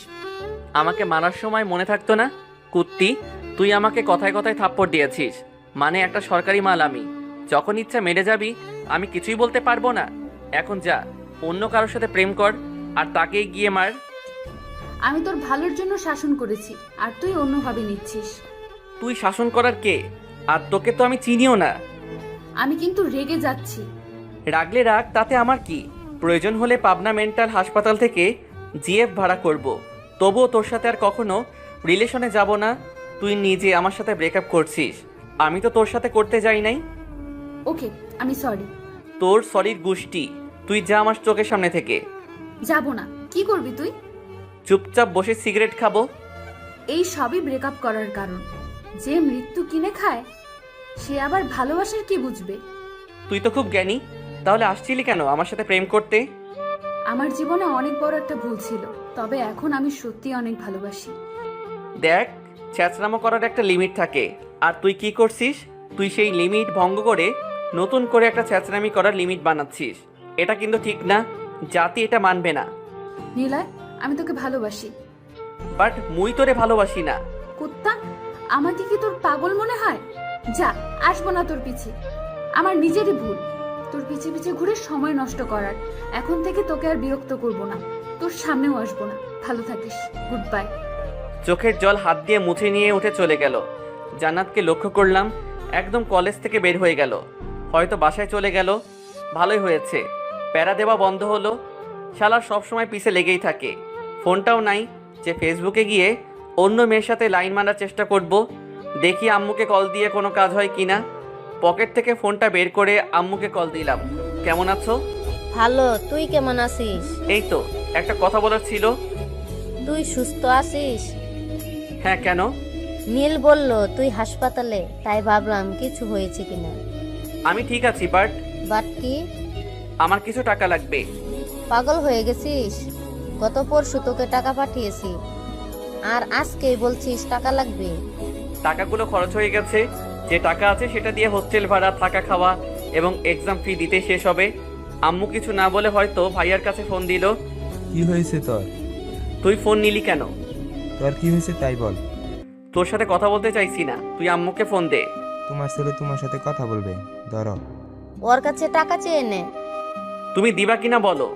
আমাকে মারার সময় মনে থাকতো না? কুত্তি, তুই আমাকে কথায় কথায় থাপ্পড় দিয়েছিস, মানে একটা সরকারি মাল আমি। যখন ইচ্ছা মেরে যাবি, আমি কিছুই বলতে পারবো না। এখন যা, অন্য কারোর সাথে প্রেম কর আর তাকেই গিয়ে মার। আমি তোর ভালোর জন্য শাসন করেছি, আর তুই অন্যভাবে নিচ্ছিস। তুই শাসন করার কে? আর তোকে তো আমি চিনিও না। আমি কিন্তু রেগে যাচ্ছি। রাগলে রাগ, তাতে আমার কি? প্রয়োজন হলে পাবনা মেন্টাল হাসপাতাল থেকে জিএফ ভাড়া করব। তবুও তোর সাথে আর কখনো রিলেশনে যাব না। তুই নিজে আমার সাথে ব্রেকআপ করছিস, আমি তো তোর সাথে করতে যাই নাই। ওকে, আমি সরি। তোর সরির গুষ্টি, তুই যা আমার চোখের সামনে থেকে। যাব না। কি করবি তুই? চুপচাপ বসে সিগারেট খাবো? এই সবই ব্রেকআপ করার কারণ। যে মৃত্যু কিনে খায় সে আবার ভালোবাসার কি বুঝবে? তুই তো খুব জ্ঞানী, তাহলে আসছিলি কেন আমার সাথে প্রেম করতে? আমার জীবনে অনেক বড় একটা ভুল ছিল, তবে এখন আমি সত্যি অনেক ভালোবাসি। দেখ, ছ্যাঁচড়ামো করার একটা লিমিট থাকে, আর তুই কি করছিস? তুই সেই লিমিট ভঙ্গ করে নতুন করে একটা ছ্যাঁচড়ামি করার লিমিট বানাচ্ছিস। এটা কিন্তু ঠিক না, জাতি এটা মানবে না। নীলয়, আমি তোকে ভালোবাসি। বাট মুই তোরে ভালোবাসি না। কুত্তা, আমাকে কি তোর পাগল মনে হয়? যা, আসবো না তোর পিছে। আমার নিজেরই ভুল তোর পিছে পিছে ঘুরে সময় নষ্ট করার। এখন থেকে তোকে আর বিরক্ত করব না, তোর সামনেও আসবো না। ভালো থাকিস, গুড বাই। চোখের জল হাত দিয়ে মুছে নিয়ে উঠে চলে গেল। জান্নাতকে লক্ষ্য করলাম, একদম কলেজ থেকে বের হয়ে গেল। হয়তো বাসায় চলে গেল। ভালোই হয়েছে, প্যারা দেওয়া বন্ধ হলো। শালার সবসময় পিছে লেগেই থাকে। ফোনটাও নাই যে ফেসবুকে গিয়ে অন্য মেয়ের সাথে লাইন মারার চেষ্টা করব। দেখি আম্মুকে কল দিয়ে কোনো কাজ হয় কিনা। পকেট থেকে ফোনটা বের করে আম্মুকে কল দিলাম। কেমন আছো? ভালো, তুই কেমন আছিস? এই তো, একটা কথা বলার ছিল। তুই সুস্থ আছিস? হ্যাঁ, কেন? নীল বলল তুই হাসপাতালে, তাই ভাবলাম কিছু হয়েছে কিনা। আমি ঠিক আছি, বাট কি? আমার কিছু টাকা লাগবে। পাগল হয়ে গেছিস? গত পরশু তোকে টাকা পাঠিয়েছি, আর আজকেই বলছিস টাকা লাগবে? টাকাগুলো খরচ হয়ে গেছে। যে টাকা আছে সেটা দিয়ে হোস্টেল ভাড়া, থাকা খাওয়া এবং এক্সাম ফি দিতে শেষ হবে। আম্মু কিছু না বলে হয়তো ভাইয়ার কাছে ফোন দিল। কি হয়েছে তোর? তুই ফোন নিলি কেন? তোর কি হয়েছে তাই বল। তোর সাথে কথা বলতে চাইছি না, তুই আম্মুকে ফোন দে। তোমার ছেলে তোমার সাথে কথা বলবে, ধরো। ওর কাছে টাকা চেয়ে নে। তুমি দিবা কিনা বলো।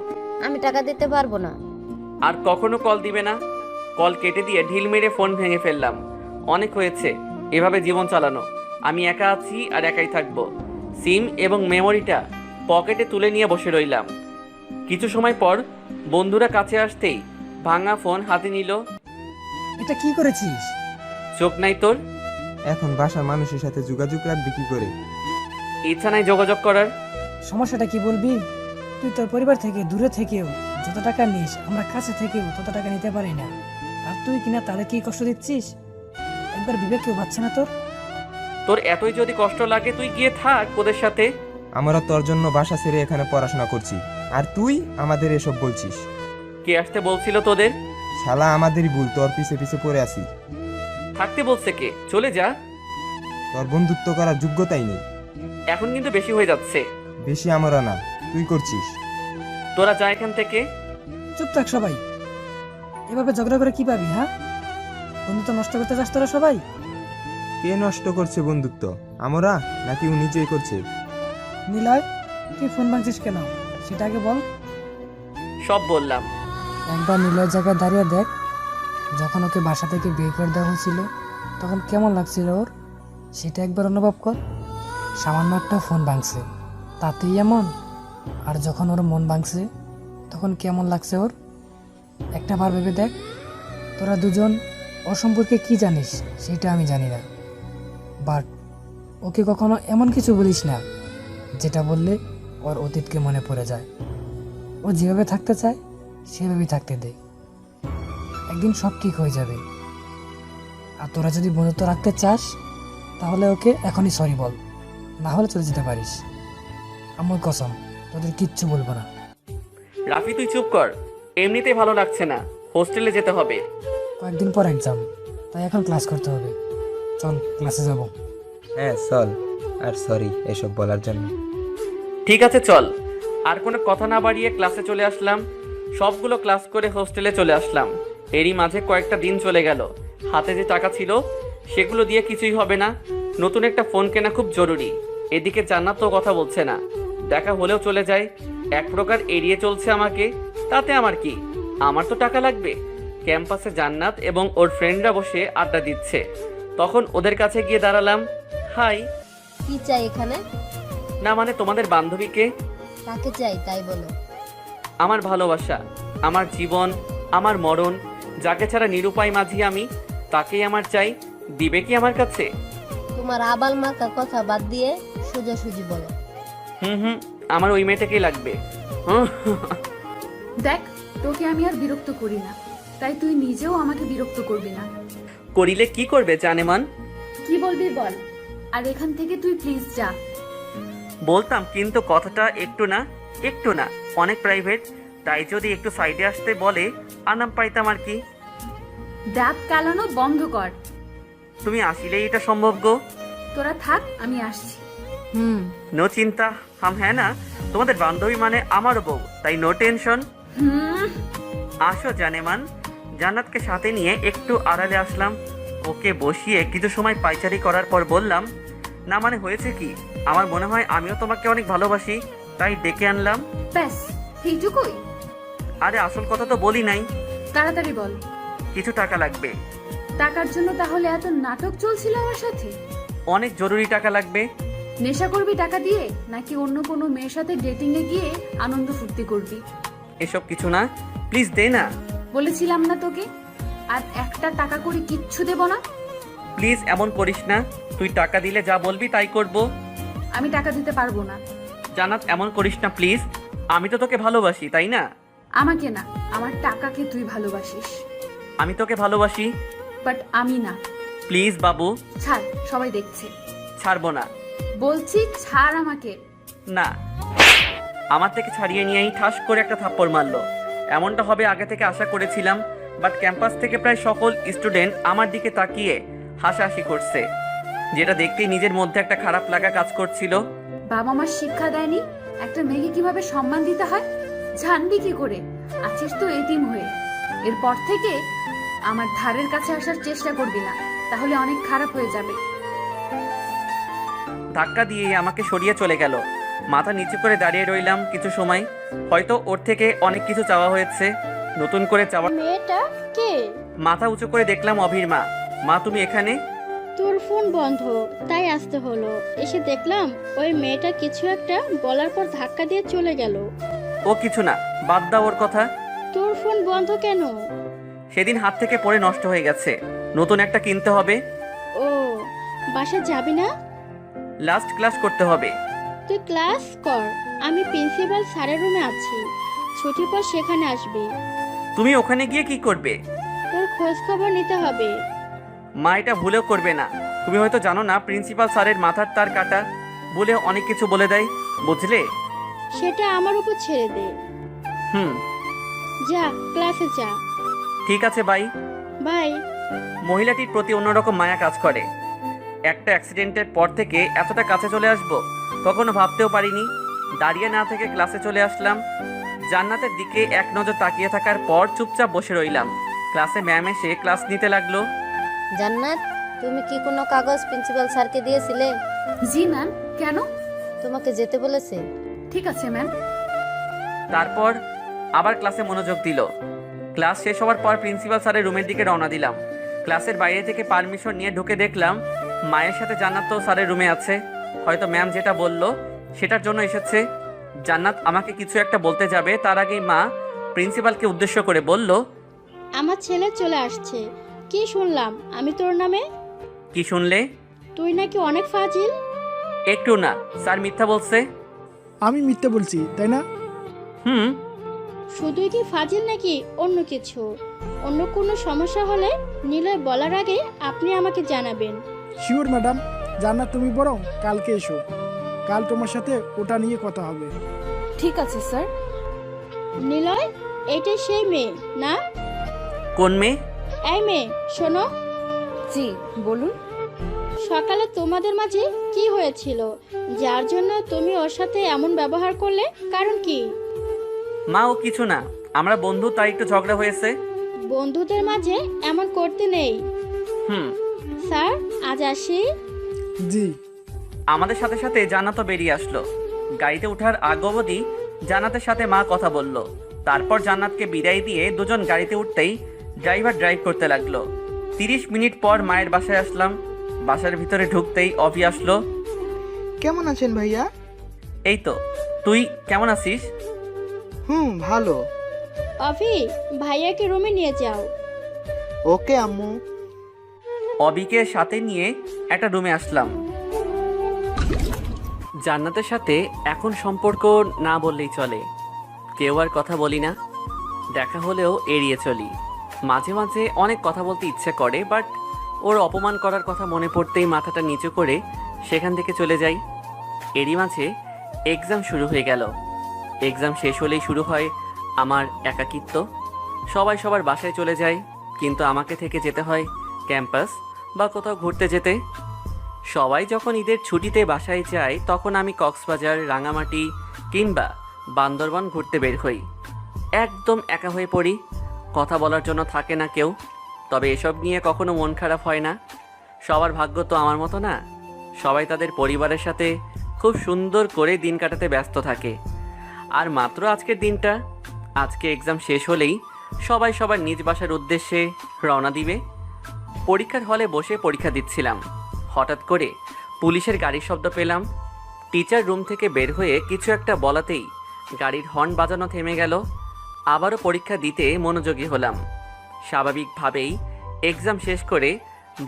আমি টাকা দিতে পারবো না। আর কখনো কল দিবে না? কল কেটে দিয়ে ঢিল মেরে ফোন ভেঙে ফেললাম। অনেক হয়েছে এভাবে জীবন চালানো। আমি একা আছি আর একাই থাকবো। সিম এবং মেমোরিটা পকেটে তুলে নিয়ে বসে রইলাম। কিছু সময় পর বন্ধুরা কাছে আসতেই ভাঙা ফোন হাতে নিল। এটা কি করেছিস? চোখ নাই তোর? এখন বাসার মানুষের সাথে যোগাযোগ রাখবি কি করে? ইচ্ছা নাই যোগাযোগ করার। সমস্যাটা কি বলবি? তুই তোর পরিবার থেকে দূরে থেকেও যত টাকা নিস, আমরা কাছে থেকেও তত টাকা নিতে পারি না। আর তুই কিনা তাদের কি কষ্ট দিচ্ছিস? একবার বিবেক কেউ পাচ্ছে না তোর? তোর এতই যদি কষ্ট লাগে তুই গিয়ে থাক ওদের সাথে। আমরা তোর জন্য বাসা ছেড়ে এখানে পড়াশোনা করছি, আর তুই আমাদের এসব বলছিস? কে আসতে বলছিল তোদের? শালা আমাদেরই ভুল, তোর পিছে পিছে পড়ে আছি। থাকতে বলছে কে? চলে যা। তোর বন্ধুত্ব করার যোগ্যতাই নেই। এখন কিন্তু বেশি হয়ে যাচ্ছে। বেশি আমরা না, তুই করছিস। তোরা যা এখান থেকে। চুপ থাক সবাই। এভাবে ঝগড়া করে কি পাবি? হ্যাঁ, বন্ধুত্ব নষ্ট করতে চাস তোরা সবাই? কে নষ্ট করছে বন্ধুত্ব, আমরা নাকি ও নিজেই করছে? নিলয়, তুই ফোন ভাঙছিস কেন সেটা আগে বল। সব বললাম। একবার নিলয়ের জায়গায় দাঁড়িয়ে দেখ, যখন ওকে বাসা থেকে বের করে দেওয়া হয়েছিল তখন কেমন লাগছিল ওর, সেটা একবার অনুভব কর। সামান্য একটা ফোন ভাঙছে তাতেই এমন, আর যখন ওর মন ভাঙছে তখন কেমন লাগছে ওর, একটা বার ভেবে দেখ। তোরা দুজন ও সম্পর্কে কি জানিস সেটা আমি জানি না, বাট ওকে কখনো এমন কিছু বলিস না যেটা বললে ওর অতীতকে মনে পড়ে যায়। ও যেভাবে থাকতে চায় সেভাবেই থাকতে দে, একদিন সব ঠিক হয়ে যাবে। আর তোরা যদি বন্ধুত্ব রাখতে চাস তাহলে ওকে এখনই সরি বল, না হলে চলে যেতে পারিস। আমার কসম, তোদের কিচ্ছু বলবো না। রাফি তুই চুপ কর, এমনিতেই ভালো লাগছে না, হোস্টেলে যেতে হবে। কয়েকদিন পর এক্সাম, তাই এখন ক্লাস করতে হবে। চল ক্লাসে যাব। হ্যাঁ চল, আর সরি এসব বলার জন্য। ঠিক আছে চল। আর কোনো কথা না বাড়িয়ে ক্লাসে চলে আসলাম। সবগুলো ক্লাস করে হোস্টেলে চলে আসলাম। এরই মাঝে কয়েকটা দিন চলে গেল। হাতে যে টাকা ছিল সেগুলো দিয়ে কিছুই হবে না। নতুন একটা ফোন কেনা খুব জরুরি। এদিকে জান্নাত তো কথা বলছে না, দেখা হলেও চলে যায়। এক প্রকার এড়িয়ে চলছে আমাকে, তাতে আমার কি? আমার তো টাকা লাগবে। ক্যাম্পাসে জান্নাত এবং ওর ফ্রেন্ডরা বসে আড্ডা দিচ্ছে, তখন ওদের কাছে গিয়ে দাঁড়ালাম। হাই। কি চাই এখানে? না মানে তোমাদের বান্ধবীকে। কাকে চাই তাই বলো। আমার ভালোবাসা, আমার জীবন, আমার মরণ, যাকে ছাড়া নিরুপায় মাঝি আমি, তাকেই আমার চাই। দিবে কি আমার কাছে? তোমার আবাল মার্কা কথা বাদ দিয়ে সোজাসুজি বলো। আমার ওই মেয়েটাকেই লাগবে। দেখ, তোকে আমি আর বিরক্ত করি না। তাই তুই নিজেও আমাকে বিরক্ত করবি না। করিলে কি করবে জানেমান? কি বলবি বল, আর এখান থেকে তুই প্লিজ যা। বলতাম, কিন্তু কথাটা একটু না অনেক প্রাইভেট, তাই যদি একটু সাইডে আসতে বলে আরাম পাইতাম আর কি। দাঁত কালানো বন্ধ কর। তুমি আসলেই এটা সম্ভব গো? তোরা থাক, আমি আসছি। নো চিন্তা, হ্যাঁ না, তোমাদের বান্ধবী মানে আমারও বউ, তাই নো টেনশন। আসো জানেমান। জান্নাতকে সাথে নিয়ে একটু আড়ালে আসলাম। ওকে বসিয়ে কিছু সময় পাইচারি করার পর বললাম, না মানে হয়েছে কি, আমার মনে হয় আমিও তোমাকে অনেক ভালোবাসি, তাই ডেকে আনলাম। ব্যাস এইটুকুই? আরে আসল কথা তো বলি নাই। তাড়াতাড়ি বল। কিছু টাকা লাগবে। টাকার জন্য তাহলে এত নাটক চলছিল আমার সাথে? অনেক জরুরি টাকা লাগবে। নেশা করবি টাকা দিয়ে, নাকি অন্য কোনো মেয়ের সাথে ডেটিং এ গিয়ে আনন্দ ফুর্তি করবি? এসব কিছু না, প্লিজ দে না। বলেছিলাম না তোকে, আর একটা টাকা করে কিচ্ছু দেব না। প্লিজ এমন করিস না, তুই টাকা দিলে যা বলবি তাই করব। আমি টাকা দিতে পারবো না। জান্নাত এমন করিস না প্লিজ, আমি তো তোকে ভালোবাসি তাই না? আমাকে না, আমার টাকাকে তুই ভালোবাসিস। আমি তোকে ভালোবাসি, বাট আমি না। প্লিজ বাবু। ছাড়, সবাই দেখছে। ছাড়বো না বলছি, ছাড় আমাকে। না। আমার থেকে ছাড়িয়ে নিয়েই ঠাস করে একটা থাপ্পড় মারলো। এমনটা হবে আগে থেকে আশা করেছিলাম, বাট ক্যাম্পাস থেকে প্রায় সকল স্টুডেন্ট আমার দিকে তাকিয়ে হাসাহাসি করছে, যেটা দেখতেই নিজের মধ্যে একটা খারাপ লাগা কাজ করছিল। বাবা মা শিক্ষা দেয়নি একটা মেয়েকে কিভাবে সম্মান দিতে হয়? জানবি কি করে? আছিস তো এতিম হয়ে। এরপর থেকে আমার ধারের কাছে আসার চেষ্টা করবি না, তাহলে অনেক খারাপ হয়ে যাবে। ধাক্কা দিয়ে আমাকে সরিয়ে চলে গেল। মাথা নিচু করে দাঁড়িয়ে রইলাম কিছু সময়। হয়তো ওর থেকে অনেক কিছু চাওয়া হয়েছে, নতুন করে চাওয়া। মেয়েটা কে? মাথা উঁচু করে দেখলাম অভির মা। মা তুমি এখানে? তোর ফোন বন্ধ, তাই আসতে হলো। এসে দেখলাম ওই মেয়েটা কিছু একটা বলার পর ধাক্কা দিয়ে চলে গেল। ও কিছু না, বাদ দাও ওর কথা। তোর ফোন বন্ধ কেন? সেদিন হাত থেকে পড়ে নষ্ট হয়ে গেছে, নতুন একটা কিনতে হবে। ও, বাসা যাবি না? লাস্ট ক্লাস করতে হবে। তুই ক্লাস কর, আমি প্রিন্সিপাল স্যারের রুমে আছি। ছুটির পর সেখানে আসবি। তুমি ওখানে গিয়ে কি করবে? তোর খোঁজ খবর নিতে হবে। মা এটা ভুলেও করবে না। তুমি হয়তো জানো না, প্রিন্সিপাল স্যারের মাথার তার কাটা, বলে অনেক কিছু বলে দেয়, বুঝলে? সেটা আমার উপর ছেড়ে দে। যা, ক্লাসে যা। ঠিক আছে, বাই। বাই। মহিলাটির প্রতি অন্যরকম মায়া কাজ করে। একটা অ্যাক্সিডেন্টের পর থেকে এতটা কাছে চলে আসবো কখনো ভাবতেও পারিনি। দাঁড়িয়ে না থেকে ক্লাসে চলে আসলাম। জান্নাতের দিকে এক নজর তাকিয়ে থাকার পর চুপচাপ বসে রইলাম। ক্লাসে ম্যাম এসে ক্লাস নিতে লাগলো। জান্নাত, তুমি কি কোনো কাগজ প্রিন্সিপাল স্যারকে দিয়েছিলে? জি ম্যাম। কেন? তোমাকে যেতে বলেছে। ঠিক আছে ম্যাম। তারপর আবার ক্লাসে মনোযোগ দিল। ক্লাস শেষ হওয়ার পর প্রিন্সিপাল স্যারের রুমের দিকে রওনা দিলাম। ক্লাসের বাইরে থেকে পারমিশন নিয়ে ঢুকে দেখলাম মায়ের সাথে জান্নাত তো স্যারের রুমে আছে। হয়তো ম্যাম যেটা বলল সেটার জন্য এসেছে। জান্নাত আমাকে কিছু একটা বলতে যাবে, তার আগেই মা প্রিন্সিপালকে উদ্দেশ্য করে বলল, আমার ছেলে চলে আসছে। কি শুনলাম আমি তোর নামে? কি শুনলে? তুই নাকি অনেক ফাজিল। একটু না, স্যার মিথ্যা বলছে। আমি মিথ্যা বলছি তাই না? শুধুই কি ফাজিল নাকি অন্য কিছু? অন্য কোনো সমস্যা হলে নিলয় বলার আগে আপনি আমাকে জানাবেন। Sure madam. জান্নাত, তুমি বরং কালকে এসো, কাল তোমার সাথে ওটা নিয়ে কথা হবে। ঠিক আছে স্যার। নিলয়, এটাই সেই মেয়ে না? কোন মেয়ে? এই মেয়ে, শোনো। জি বলুন। সকালে তোমাদের মাঝে কি হয়েছিল যার জন্য তুমি ওর সাথে এমন ব্যবহার করলে? কারণ কি? মা ও কিছু না, আমরা বন্ধু, তাই একটু ঝগড়া হয়েছে। বন্ধুদের মাঝে এমন করতে নেই। স্যার, আজ আসি। জি। আমাদের সাথে সাথে জান্নাতও বেরিয়ে আসলো। গাড়িতে ওঠার আগ অবধি জান্নাতের সাথে মা কথা বলল। তারপর জান্নাতকে বিদায় দিয়ে দুজন গাড়িতে উঠতেই ড্রাইভার ড্রাইভ করতে লাগলো। 30 মিনিট পর মায়ের বাসায় আসলাম। বাসার ভিতরে ঢুকতেই অভি আসলো। কেমন আছেন ভাইয়া? এই তো, তুই কেমন আছিস? ভালো। অভি, ভাইয়াকে রুমে নিয়ে যাও। ওকে আম্মু। অবিকে সাথে নিয়ে একটা রুমে আসলাম। জান্নাতের সাথে এখন সম্পর্ক না বললেই চলে। কেউ আর কথা বলি না, দেখা হলেও এড়িয়ে চলি। মাঝে মাঝে অনেক কথা বলতে ইচ্ছে করে, বাট ওর অপমান করার কথা মনে পড়তেই মাথাটা নিচু করে সেখান থেকে চলে যাই। এরই মাঝে এক্সাম শুরু হয়ে গেল। এক্সাম শেষ হলেই শুরু হয় আমার একাকিত্ব। সবাই সবার বাসায় চলে যায়, কিন্তু আমাকে থেকে যেতে হয় ক্যাম্পাস বা কোথাও ঘুরতে যেতে। সবাই যখন ঈদের ছুটিতে বাসায় যায়, তখন আমি কক্সবাজার, রাঙামাটি কিংবা বান্দরবান ঘুরতে বের হই। একদম একা হয়ে পড়ি, কথা বলার জন্য থাকে না কেউ। তবে এসব নিয়ে কখনো মন খারাপ হয় না। সবার ভাগ্য তো আমার মতো না। সবাই তাদের পরিবারের সাথে খুব সুন্দর করে দিন কাটাতে ব্যস্ত থাকে। আর মাত্র আজকের দিনটা, আজকে এক্সাম শেষ হলেই সবাই সবার নিজ বাসার উদ্দেশ্যে রওনা দিবে। পরীক্ষার হলে বসে পরীক্ষা দিচ্ছিলাম, হঠাৎ করে পুলিশের গাড়ির শব্দ পেলাম। টিচার রুম থেকে বের হয়ে কিছু একটা বলাতেই গাড়ির হর্ন বাজানো থেমে গেল। আবারও পরীক্ষা দিতে মনোযোগী হলাম। স্বাভাবিকভাবেই এক্সাম শেষ করে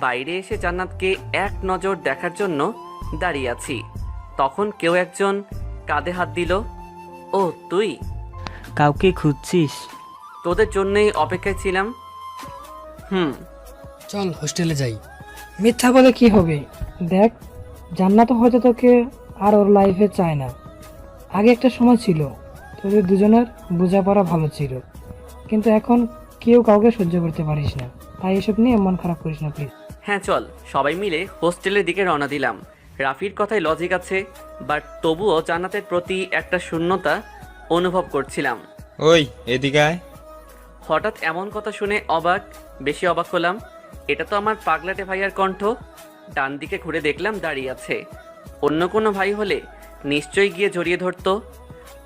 বাইরে এসে জান্নাতকে এক নজর দেখার জন্য দাঁড়িয়ে আছি। তখন কেউ একজন কাঁধে হাত দিল। ও তুই? কাউকে খুঁজছিস? তোদের জন্যই অপেক্ষায় ছিলাম। চল হোস্টেলে যাই। মিথ্যা বলে কি হবে? দেখ, জান্নাত হয়তো তোকে আর ওর লাইফে চায় না। আগে একটা সময় ছিল তোদের দুজনের বোঝাপড়া ভালো ছিল, কিন্তু এখন কেউ কাউকে সহ্য করতে পারিস না। তাই এসব নিয়ে মন খারাপ করিস না প্লিজ। হ্যাঁ চল, সবাই মিলে হোস্টেলের দিকে রওনা দিলাম। রাফির কথায় লজিক আছে, বাট তবুও জান্নাতের প্রতি একটা শূন্যতা অনুভব করছিলাম। ওই এদিকে আয়। হঠাৎ এমন কথা শুনে বেশি অবাক হলাম। এটা তো আমার পাগলাটে ভাইয়ার কণ্ঠ। ডান দিকে ঘুরে দেখলাম দাঁড়িয়ে আছে। অন্য কোনো ভাই হলে নিশ্চয়ই গিয়ে জড়িয়ে ধরতো।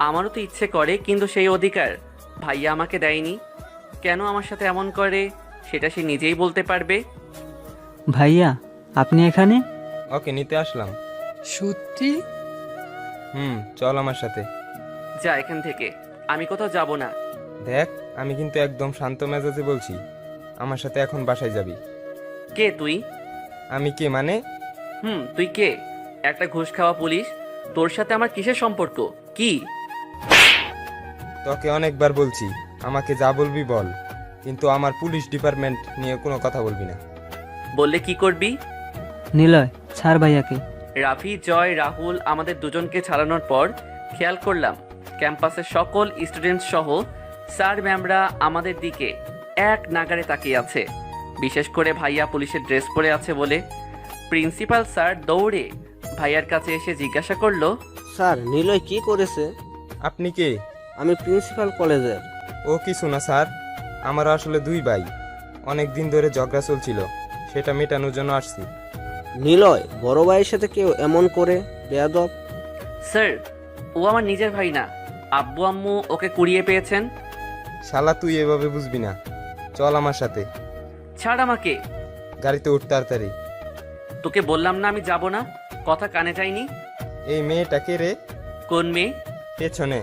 আমারও তো ইচ্ছে করে, কিন্তু সেই অধিকার ভাইয়া আমাকে দেয়নি। কেন আমার সাথে এমন করে সেটা সে নিজেই বলতে পারবে। ভাইয়া, আপনি এখানে? ওকে নিতে আসলাম। সত্যি? চল আমার সাথে। যা এখান থেকে, আমি কোথাও যাব না। দেখ, আমি কিন্তু একদম শান্ত মেজাজে বলছি। আমার সাথে এখন বাসায় যাবি। কে তুই? আমি কে মানে? তুই কে? একটা ঘুষ খাওয়া পুলিশ। তোর সাথে আমার কিসের সম্পর্ক? কি? তোকে অনেকবার বলছি আমাকে যা বলবি বল, কিন্তু আমার পুলিশ ডিপার্টমেন্ট নিয়ে কোনো কথা বলবি না। বললে কি করবি? নিলয়, ছাড় ভাইয়াকে। রাফি, জয়, রাহুল আমাদের দুজনকে ছাড়ানোর পর খেয়াল করলাম ক্যাম্পাসের সকল স্টুডেন্ট সহ স্যার ম্যামরা আমাদের দিকে এক নাগারে তাকিয়ে আছে। বিশেষ করে ভাইয়া পুলিশের ড্রেস পরে আছে বলে। প্রিন্সিপাল স্যার দৌড়ে ভাইয়ার কাছে এসে জিজ্ঞাসা করলো, স্যার নিলয় কি করেছে? আপনি কে? আমি প্রিন্সিপাল কলেজের। ও কিছু না স্যার, আমার আসলে দুই ভাই, অনেক দিন ধরে ঝগড়া চলছিল, সেটা মেটানোর জন্য আসছি। নিলয়, বড় ভাইয়ের সাথে কেউ এমন করে? বেয়াদব। স্যার, ও আমার নিজের ভাই না, আব্বু আম্মু ওকে কুড়িয়ে পেয়েছেন। শালা তুই এভাবে বুঝবি না, চল আমার সাথে। ছাড় আমাকে। গাড়িতে উঠ তাড়াতাড়ি। তোকে বললাম না আমি যাব না, কথা কানে যায়নি। এই মেয়েটা কে রে? কোন মেয়ে? পেছনে।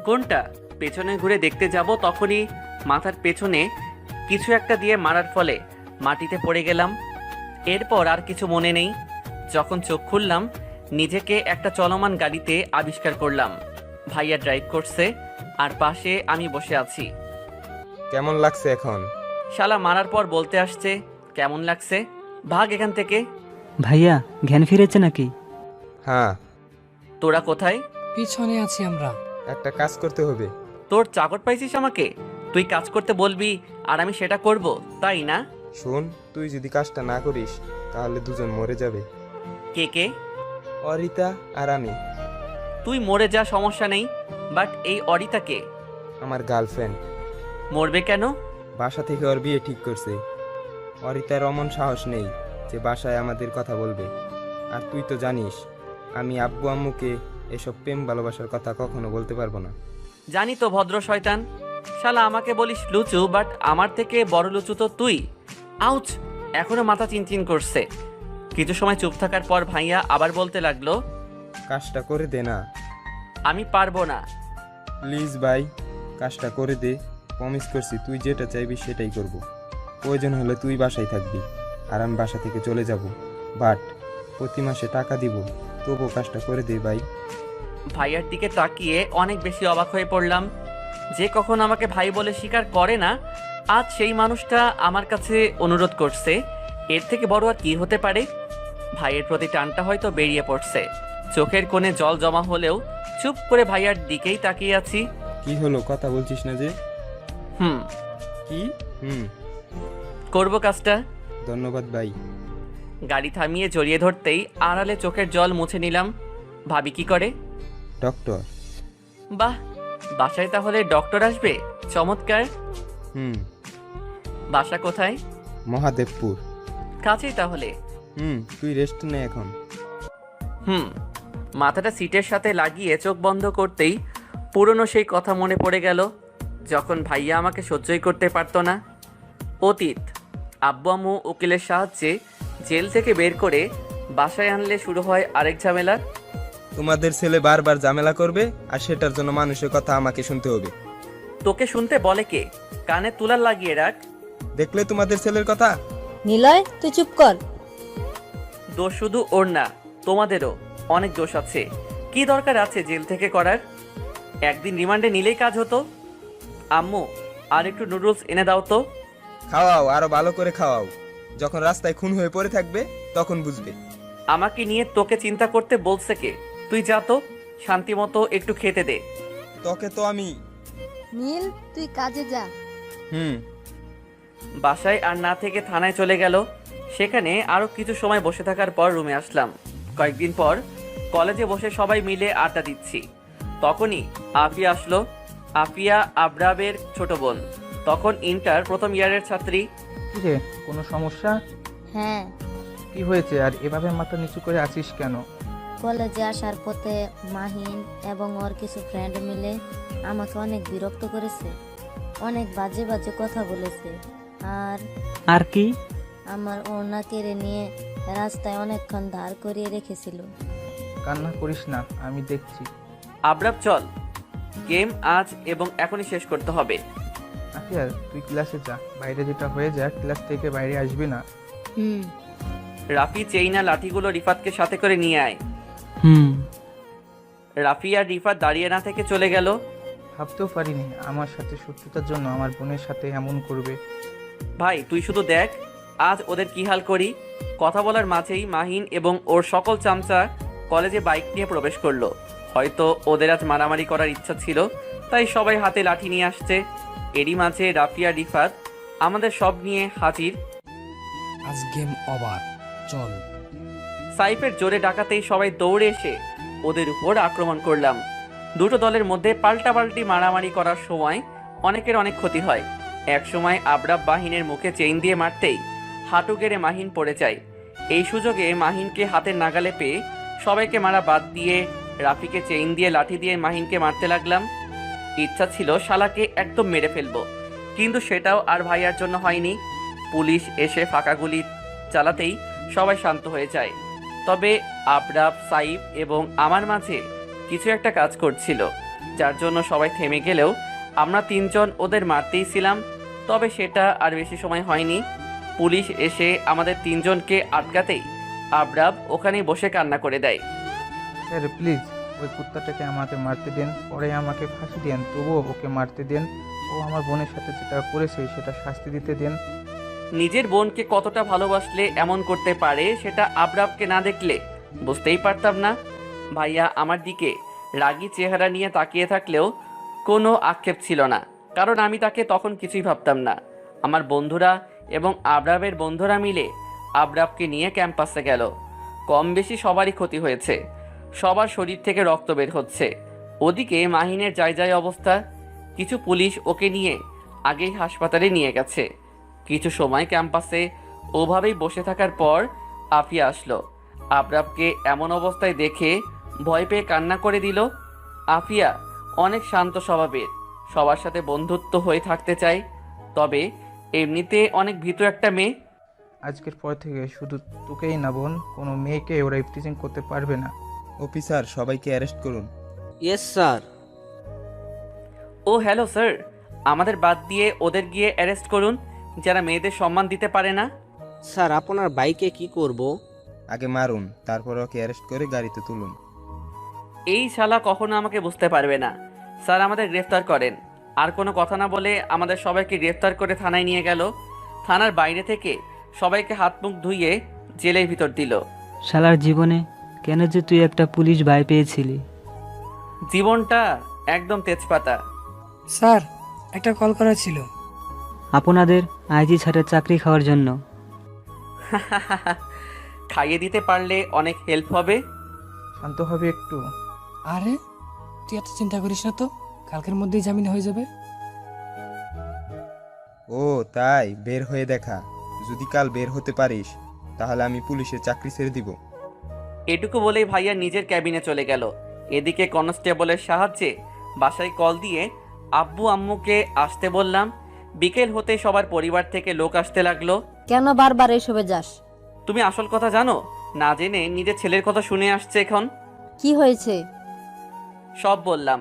কোনটা? পেছনে ঘুরে দেখতে যাব, তখনই মাথার পেছনে কিছু একটা দিয়ে মারার ফলে মাটিতে পড়ে গেলাম। এরপর আর কিছু মনে নেই। যখন চোখ খুললাম, নিজেকে একটা চলমান গাড়িতে আবিষ্কার করলাম। ভাইয়া ড্রাইভ করছে আর পাশে আমি বসে আছি। কেমন লাগছে এখন? শালা মারার পর বলতে আসছে কেমন লাগছে। ভাগ এখান থেকে। ভাইয়া, জ্ঞান ফিরেছে নাকি? হ্যাঁ। তোরা কোথায়? পিছনে আছি আমরা। একটা কাজ করতে হবে। তোর চাকর পাইছিস আমাকে? তুই কাজ করতে বলবি আর আমি সেটা করব, তাই না? শোন, তুই যদি কাজটা না করিস তাহলে দুজন মরে যাবে। কে কে? অরিতা আর আমি। তুই মরে যা, সমস্যা নেই, বাট এই অরিতা কে? আমার গার্লফ্রেন্ড। মরবে কেন? বাসা থেকে ওর বিয়ে ঠিক করছে। অরিতার অমন সাহস নেই যে বাসায় আমাদের কথা বলবে। আর তুই তো জানিস আমি আব্বু আম্মুকে এসব প্রেম ভালোবাসার কথা কখনো বলতে পারবো না। জানি তো ভদ্র শয়তান। শালা আমাকে বলিস লুচু, বাট আমার থেকে বড় লুচু তো তুই। আউচ! এখনো মাথা চিনচিন করছে। কিছু সময় চুপ থাকার পর ভাইয়া আবার বলতে লাগলো, কাজটা করে দে না। আমি পারবো না। প্লিজ ভাই, কাজটা করে দে। প্রমিস করছি তুই যেটা চাইবি সেটাই করব। প্রয়োজন হলে তুই বাসায় থাকবি আর আমি বাসা থেকে চলে যাব, বাট প্রতি মাসে টাকা দিব। তবুও কাজটা করে দে ভাই। ভাইয়ার দিকে তাকিয়ে অনেক বেশি অবাক হয়ে পড়লাম। যে কখন আমাকে ভাই বলে স্বীকার করে না, আজ সেই মানুষটা আমার কাছে অনুরোধ করছে, এর থেকে বড় আর কি হতে পারে। ভাইয়ের প্রতি টানটা হয়তো বেরিয়ে পড়ছে। চোখের কোণে জল জমা হলেও চুপ করে ভাইয়ার দিকেই তাকিয়ে আছি। কি হলো, কথা বলছিস না যে? হুম। কি? করবো কাজটা। ধন্যবাদ ভাই। গাড়ি থামিয়ে জড়িয়ে ধরতেই আড়ালে চোখের জল মুছে নিলাম। ভাবি কি করে? ডক্টর। বাহ, বাসায় তাহলে ডক্টর আসবে? চমৎকার। বাসা কোথায়? মহাদেবপুর। কাছেই তাহলে। তুই রেস্ট নে এখন। মাথাটা সিটের সাথে লাগিয়ে চোখ বন্ধ করতেই পুরনো সেই কথা মনে পড়ে গেল, যখন ভাইয়া আমাকে সহ্যই করতে পারতো না। অতীত। আব্বু আম্মু উকিলের সাহায্যে জেল থেকে বের করে বাসায় আনলে শুরু হয় আরেক ঝামেলা। তোমাদের ছেলে বারবার ঝামেলা করবে, আর সেটার জন্য মানুষের কথা আমাকে শুনতে হবে। তোকে শুনতে বলে কে? কানে তুলার লাগিয়ে রাখ। দেখলে তোমাদের ছেলের কথা। নিলয়, তুই চুপ কর। দোষ শুধু ওর না, তোমাদেরও অনেক দোষ আছে। কি দরকার আছে জেল থেকে করার? একদিন রিমান্ডে নিলেই কাজ হতো। আম্মু, আর একটু নুডলস এনে দাও তো। খাওয়াও, আরো ভালো করে খাওয়াও। যখন রাস্তায় খুন হয়ে পড়ে থাকবে তখন বুঝবে। আমাকে নিয়ে তোকে চিন্তা করতে বলছে কে? তুই যা তো, শান্তি মতো একটু খেতে দে। তোকে তো আমি। নীল, তুই কাজে যা। বাসায় আর না থেকে থানায় চলে গেল। সেখানে আরো কিছু সময় বসে থাকার পর রুমে আসলাম। কয়েকদিন পর কলেজে বসে সবাই মিলে আড্ডা দিচ্ছি। তখনই আফিয়া আসলো। আফিয়া আবরাবের ছোট বোন, তখন ইন্টার প্রথম ইয়ারের ছাত্রী। কি রে, কোনো সমস্যা? হ্যাঁ। কি হয়েছে আর এভাবে মাথা নিচু করে আছিস কেন? কলেজে আসার পথে মাহিন এবং ওর কিছু ফ্রেন্ড মিলে আমাকে অনেক বিরক্ত করেছে, অনেক বাজে বাজে কথা বলেছে, আর কি? আমার ওড়না কেড়ে নিয়ে রাস্তায় অনেকক্ষণ দাঁড় করিয়ে রেখেছিল। কান্না করিস না, আমি দেখছি। আবরাব চল, গেম আজ এবং এখনই শেষ করতে হবে। আফিয়া, তুই ক্লাসে যা, বাইরে যেটা হয়ে যায় ক্লাস থেকে বাইরে আসবি না। রাফি চেইনা লাঠিগুলো রিফাতকে সাথে করে নিয়ে আয়। রাফি আর রিফাত দাঁড়িয়ে না থেকে চলে গেল। ভাবতেও পারিনি আমার সাথে শত্রুতার জন্য আমার বোনের সাথে এমন করবে। ভাই তুই শুধু দেখ আজ ওদের কি হাল করি। কথা বলার মাঝেই মাহিন এবং ওর সকল চামচা কলেজে বাইক নিয়ে প্রবেশ করলো। হয়তো ওদের আজ মারামারি করার ইচ্ছা ছিল, তাই সবাই হাতে লাঠি নিয়ে আসছে। এরই মাঝে রাফি আর রিফাত আমাদের সব নিয়ে হাজির। আজ গেম ওভার, চল। সাইফের জোরে ডাকাতেই সবাই দৌড়ে এসে ওদের উপর আক্রমণ করলাম। দুটো দলের মধ্যে পাল্টাপাল্টি মারামারি করার সময় অনেকের অনেক ক্ষতি হয়। এক সময় আবরাব মাহিনের মুখে চেইন দিয়ে মারতেই হাঁটু গেড়ে মাহিন পড়ে যায়। এই সুযোগে মাহিনকে হাতের নাগালে পেয়ে সবাইকে মারা বাদ দিয়ে রাফিকে চেইন দিয়ে লাঠি দিয়ে মাহিনকে মারতে লাগলাম। ইচ্ছা ছিল শালাকে একদম মেরে ফেলবো, কিন্তু সেটাও আর ভাইয়ার জন্য হয়নি। পুলিশ এসে ফাঁকা গুলি চালাতেই সবাই শান্ত হয়ে যায়। তবে আবরাব, সাইফ এবং আমার মাঝে কিছু একটা কাজ করছিল, যার জন্য সবাই থেমে গেলেও আমরা তিনজন ওদের মারতেই ছিলাম। তবে সেটা আর বেশি সময় হয়নি। পুলিশ এসে আমাদের তিনজনকে আটকাতেই আবরাব ওখানেই বসে কান্না করে দেয়। স্যার প্লিজ, ওই কুত্তাটাকে আমাকে মারতে দেন, পরে আমাকে ফাঁসি দেন, তবুও ওকে মারতে দেন। ও আমার বোনের সাথে যেটা করেছে সেটা শাস্তি দিতে দেন। নিজের বোনকে কতটা ভালোবাসলে এমন করতে পারে সেটা আবরাবকে না দেখলে বুঝতেই পারতাম না। ভাইয়া আমার দিকে রাগী চেহারা নিয়ে তাকিয়ে থাকলেও কোনো আক্ষেপ ছিল না, কারণ আমি তাকে তখন কিছুই ভাবতাম না। আমার বন্ধুরা এবং আবরাবের বন্ধুরা মিলে আবরাবকে নিয়ে ক্যাম্পাসে গেল। কম বেশি সবারই ক্ষতি হয়েছে, সবার শরীর থেকে রক্ত বের হচ্ছে। ওদিকে মাহিনের যায় অবস্থা। কিছু পুলিশ ওকে নিয়ে আগেই হাসপাতালে নিয়ে গেছে। কিছু সময় ক্যাম্পাসে ওভাবেই বসে থাকার পর আফিয়া আসলো। আবরাবকে এমন অবস্থায় দেখে ভয় পেয়ে কান্না করে দিল। আফিয়া অনেক শান্ত স্বভাবের, সবার সাথে বন্ধুত্ব হয়ে থাকতে চায়, তবে এমনিতে অনেক ভীতু একটা মেয়ে। আজকের পর থেকে শুধু তোকেই না বোন, কোনো মেয়েকে ওরা ইফটিজিং করতে পারবে না। অফিসার, সবাইকে অ্যারেস্ট করুন। Yes sir. ও হ্যালো স্যার, আমাদের বাদ দিয়ে ওদের গিয়ে অ্যারেস্ট করুন যারা মেয়েদের সম্মান দিতে পারে না। স্যার, আপনার বাইকে কি করব? আগে মারুন, তারপর ওকে অ্যারেস্ট করে গাড়িতে তুলুন। এই শালা কখনো আমাকে বুঝতে পারবে না। স্যার আমাদের গ্রেফতার করেন। আর কোনো কথা না বলে আমাদের সবাইকে গ্রেফতার করে থানায় নিয়ে গেল। থানার বাইরে থেকে সবাইকে হাত মুখ ধুইয়ে জেলের ভিতর দিল। শালার জীবনে কেন যে তুই একটা পুলিশ ভাই পেয়েছিলি? জীবনটা একদম তেজপাতা। স্যার, একটা কল করা ছিল। আপনাদের আইজি ছাড়ের চাকরি খাওয়ার জন্য। খাইয়ে দিতে পারলে অনেক হেল্প হবে। শান্ত হবে একটু। আরে তুই এত চিন্তা করিস না তো, কালকের মধ্যেই জামিন হয়ে যাবে। ও তাই, বের হয়ে দেখা। যদি কাল বের হতে পারিস তাহলে আমি পুলিশের চাকরি ছেড়ে দিব। এটুকু বলেই ভাইয়া নিজের ক্যাবিনে চলে গেল। এদিকে কনস্টেবলের সাহায্যে বাসায় কল দিয়ে আব্বু আম্মুকে আসতে বললাম। বিকেল হতে সবার পরিবার থেকে লোক আসতে লাগলো। কেন বারবার এসবে যাস? তুমি আসল কথা জানো না, জেনে নিজের ছেলের কথা শুনে আসছে এখন। কি হয়েছে? সব বললাম।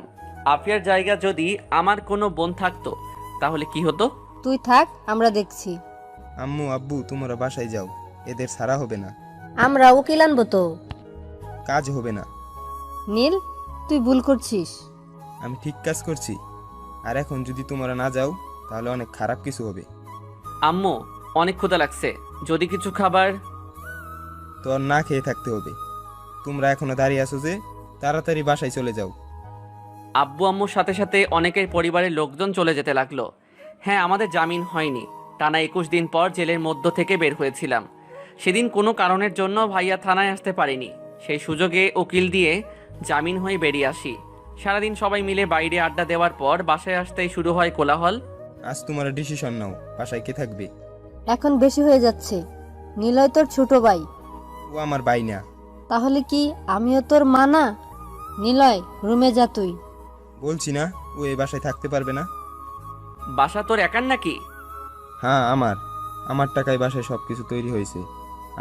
আফিয়ার জায়গা যদি আমার কোনো বোন থাকতো তাহলে কি হতো? তুই থাক, আমরা দেখছি। আম্মু আব্বু তোমরা বাসায় যাও, এদের ছাড়া হবে না। আমরা উকিল আনবো তো। কাজ হবে না। নীল, তুই ভুল করছিস। আমি ঠিক কাজ করছি। আর এখন যদি তোমরা না যাও তাহলে অনেক খারাপ কিছু হবে। আম্মু অনেক ক্ষুধা লাগছে, যদি কিছু খাবার। তোর না খেয়ে থাকতে হবে। তোমরা এখনো দাঁড়িয়ে আছো যে, তাড়াতাড়ি বাসায় চলে যাও। আব্বু আম্মুর সাথে সাথে অনেকের পরিবারের লোকজন চলে যেতে লাগলো। হ্যাঁ, আমাদের জামিন হয়নি। টানা 21 দিন পর জেলের মধ্য থেকে বের হয়েছিলাম। সেদিন কোনো কারণের জন্য ভাইয়া থানায় আসতে পারেনি। সেই সুযোগে উকিল দিয়ে জামিন হয়ে বেরিয়ে আসি। সারাদিন সবাই মিলে বাইরে আড্ডা দেওয়ার পর বাসায় আসতেই শুরু হয় কোলাহল। আজ তোমরা ডিসিশন নাও, বাসায় কে থাকবে। এখন বেশি হয়ে যাচ্ছে। নিলয় তোর ছোট ভাই। ও আমার ভাই না। তাহলে কি আমিও তোর মা না? নিলয়, রুমে যা তুই। বলছি না ও এই বাসায় থাকতে পারবে না। বাসা তোর একার নাকি? হ্যাঁ আমার টাকায় বাসায় সবকিছু তৈরি হয়েছে,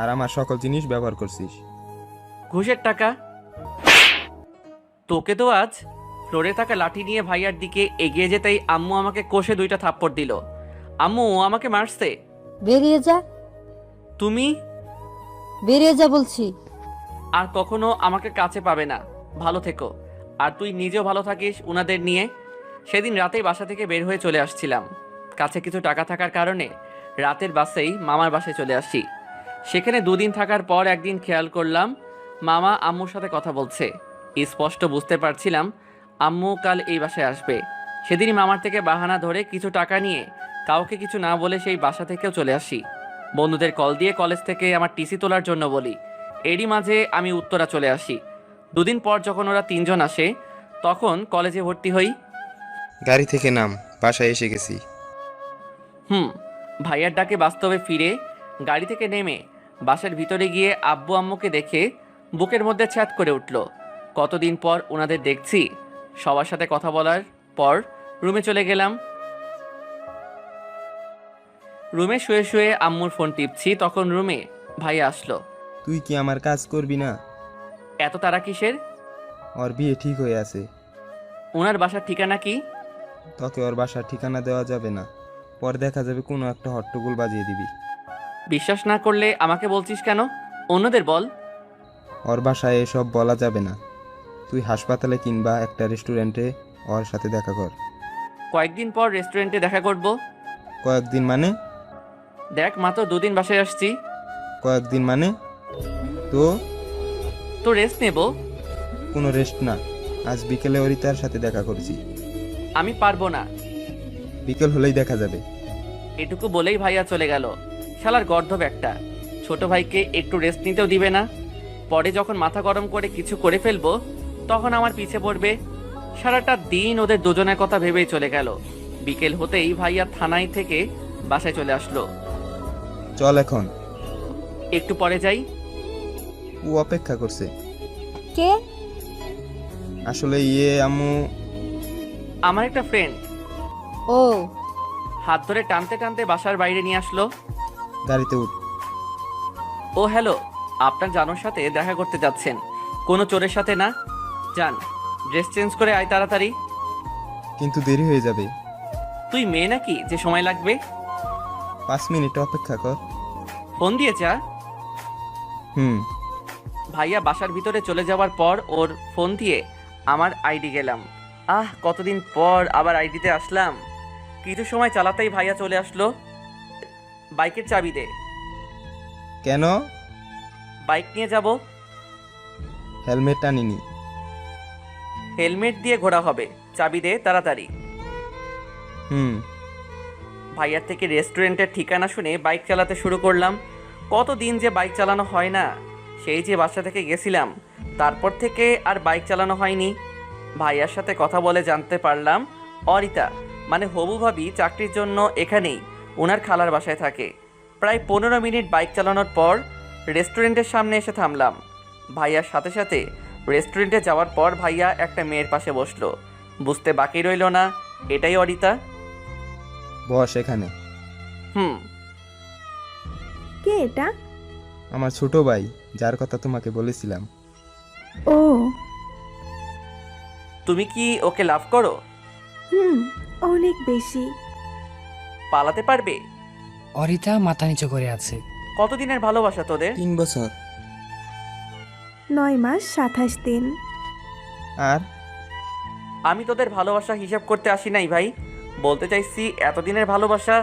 আর আমার সকল জিনিস ব্যবহার করছিস। ঘুষের টাকা? তোকে তো আজ। ফ্লোরে থাকা লাঠি নিয়ে ভাইয়ার দিকে এগিয়ে যেতেই আম্মু আমাকে কষে 2টা থাপ্পড় দিল। আম্মু আমাকে মারছে। বেরিয়ে যা। তুমি বেরিয়ে যা বলছি। আর কখনো আমাকে কাছে পাবে না। ভালো থেকো। আর তুই নিজেও ভালো থাকিস উনাদের নিয়ে। সেদিন রাতেই বাসা থেকে বের হয়ে চলে আসছিলাম। কাছে কিছু টাকা থাকার কারণে রাতের বাসেই মামার বাসায় চলে আসি। সেখানে 2 দিন থাকার পর একদিন খেয়াল করলাম মামা আম্মুর সাথে কথা বলছে। স্পষ্ট বুঝতে পারছিলাম আম্মু কাল এই বাসায় আসবে। সেদিনই মামার থেকে বাহানা ধরে কিছু টাকা নিয়ে কাউকে কিছু না বলে সেই বাসা থেকেও চলে আসি। বন্ধুদের কল দিয়ে কলেজ থেকে আমার টিসি তোলার জন্য বলি। এরই মাঝে আমি উত্তরা চলে আসি। 2 দিন পর যখন ওরা 3 জন আসে তখন কলেজে ভর্তি হই। গাড়ি থেকে নাম, বাসায় এসে গেছি। ভাইয়ার ডাকে বাস্তবে ফিরে গাড়ি থেকে নেমে বাসার ভিতরে গিয়ে আব্বু আম্মুকে দেখে বুকের মধ্যে ছ্যাদ করে উঠল। কতদিন পর ওনাদের দেখছি। সবার সাথে কথা বলার পর রুমে চলে গেলাম। রুমে শুয়ে শুয়ে আম্মুর ফোন টিপছি, তখন রুমে ভাইয়া আসলো। তুই কি আমার কাজ করবি না? এত তারা কিসের? ওর বিয়ে ঠিক হয়ে আছে। ওনার বাসার ঠিকানা কি? তোকে ওর বাসার ঠিকানা দেওয়া যাবে না, পর দেখা যাবে কোনো একটা হট্টগোল বাজিয়ে দিবি। বিশ্বাস না করলে আমাকে বলছিস কেন? অন্যদের বল। ওর বাসায় এসব বলা যাবে না। তুই হাসপাতালে কিংবা একটা রেস্টুরেন্টে ওর সাথে দেখা কর। কয়েকদিন পর রেস্টুরেন্টে দেখা করব। কয়েকদিন মানে? দেখ, মাত্র 2 দিন বাসায় আসছি। কয়েকদিন মানে? তো রেস্ট নেব। কোনো রেস্ট না। আজ বিকেলে অরিতার সাথে দেখা করছি। আমি পারবো না। বিকেল হলেই দেখা যাবে। এটুকু বলেই ভাইয়া চলে গেল। শালার গর্ধব একটা। ছোট ভাইকে একটু রেস্ট নিতেও দিবে না। পরে যখন মাথা গরম করে কিছু করে ফেলবো তখন আমার পিছে পড়বে। সারাটা দিন ওদের দুজনের কথা ভেবেই চলে গেল। বিকেল হতেই ভাইয়া থানায় থেকে বাসায় চলে আসলো। চল এখন। একটু পরে যাই। ও অপেক্ষা করছে। কে? আসলে আম্মু আমার একটা ফ্রেন্ড। ও। হাত ধরে টানতে টানতে বাসার বাইরে নিয়ে আসলো। গাড়িতে উঠ। ও হ্যালো, আপনার জানোর সাথে দেখা করতে যাচ্ছেন, কোনো চোরের সাথে না। যান, ড্রেস চেঞ্জ করে আয় তাড়াতাড়ি। কিন্তু দেরি হয়ে যাবে। তুই মেয়ে নাকি যে সময় লাগবে? 5 মিনিট অপেক্ষা কর। ফোন দিয়ে যা। ভাইয়া বাসার ভিতরে চলে যাওয়ার পর ওর ফোন দিয়ে আমার আইডি গেলাম। কতদিন পর আবার আইডিতে আসলাম। কিছু সময় চালাতেই ভাইয়া চলে আসলো। বাইকের চাবি দে। কেন? বাইক নিয়ে যাব। হেলমেট আনিনি। হেলমেট দিয়ে ঘোরা হবে, চাবি দে তাড়াতাড়ি। ভাইয়ার থেকে রেস্টুরেন্টের ঠিকানা শুনে বাইক চালাতে শুরু করলাম। কতদিন যে বাইক চালানো হয় না, সেই যে বাসা থেকে গেছিলাম তারপর থেকে আর বাইক চালানো হয়নি। ভাইয়ার সাথে কথা বলে জানতে পারলাম অরিতা মানে হবু ভাবি চাকরির জন্য এখানেই ওনার খালার বাসায় থাকে। প্রায় 15 মিনিট বাইক চালানোর পর রেস্টুরেন্টের সামনে এসে থামলাম। ভাইয়ার সাথে সাথে রেস্টুরেন্টে যাওয়ার পর ভাইয়া একটা মেয়ের পাশে বসলো। বুঝতে বাকি রইল না এটাই অরিতা। বস এখানে। কে এটা? আমার ছোট ভাই, যার কথা তোমাকে বলেছিলাম। ও, তুমি কি ওকে লাভ করো? অনেক বেশি। পালাতে পারবে? অরিতা মাথা নিচু করে আছে। কতদিনের ভালোবাসা তোদের? 3 বছর। 9 মাস 27 দিন। আর আমি তোদের ভালোবাসা হিসাব করতে আসি নাই ভাই, বলতে চাইছি এতদিনের ভালোবাসা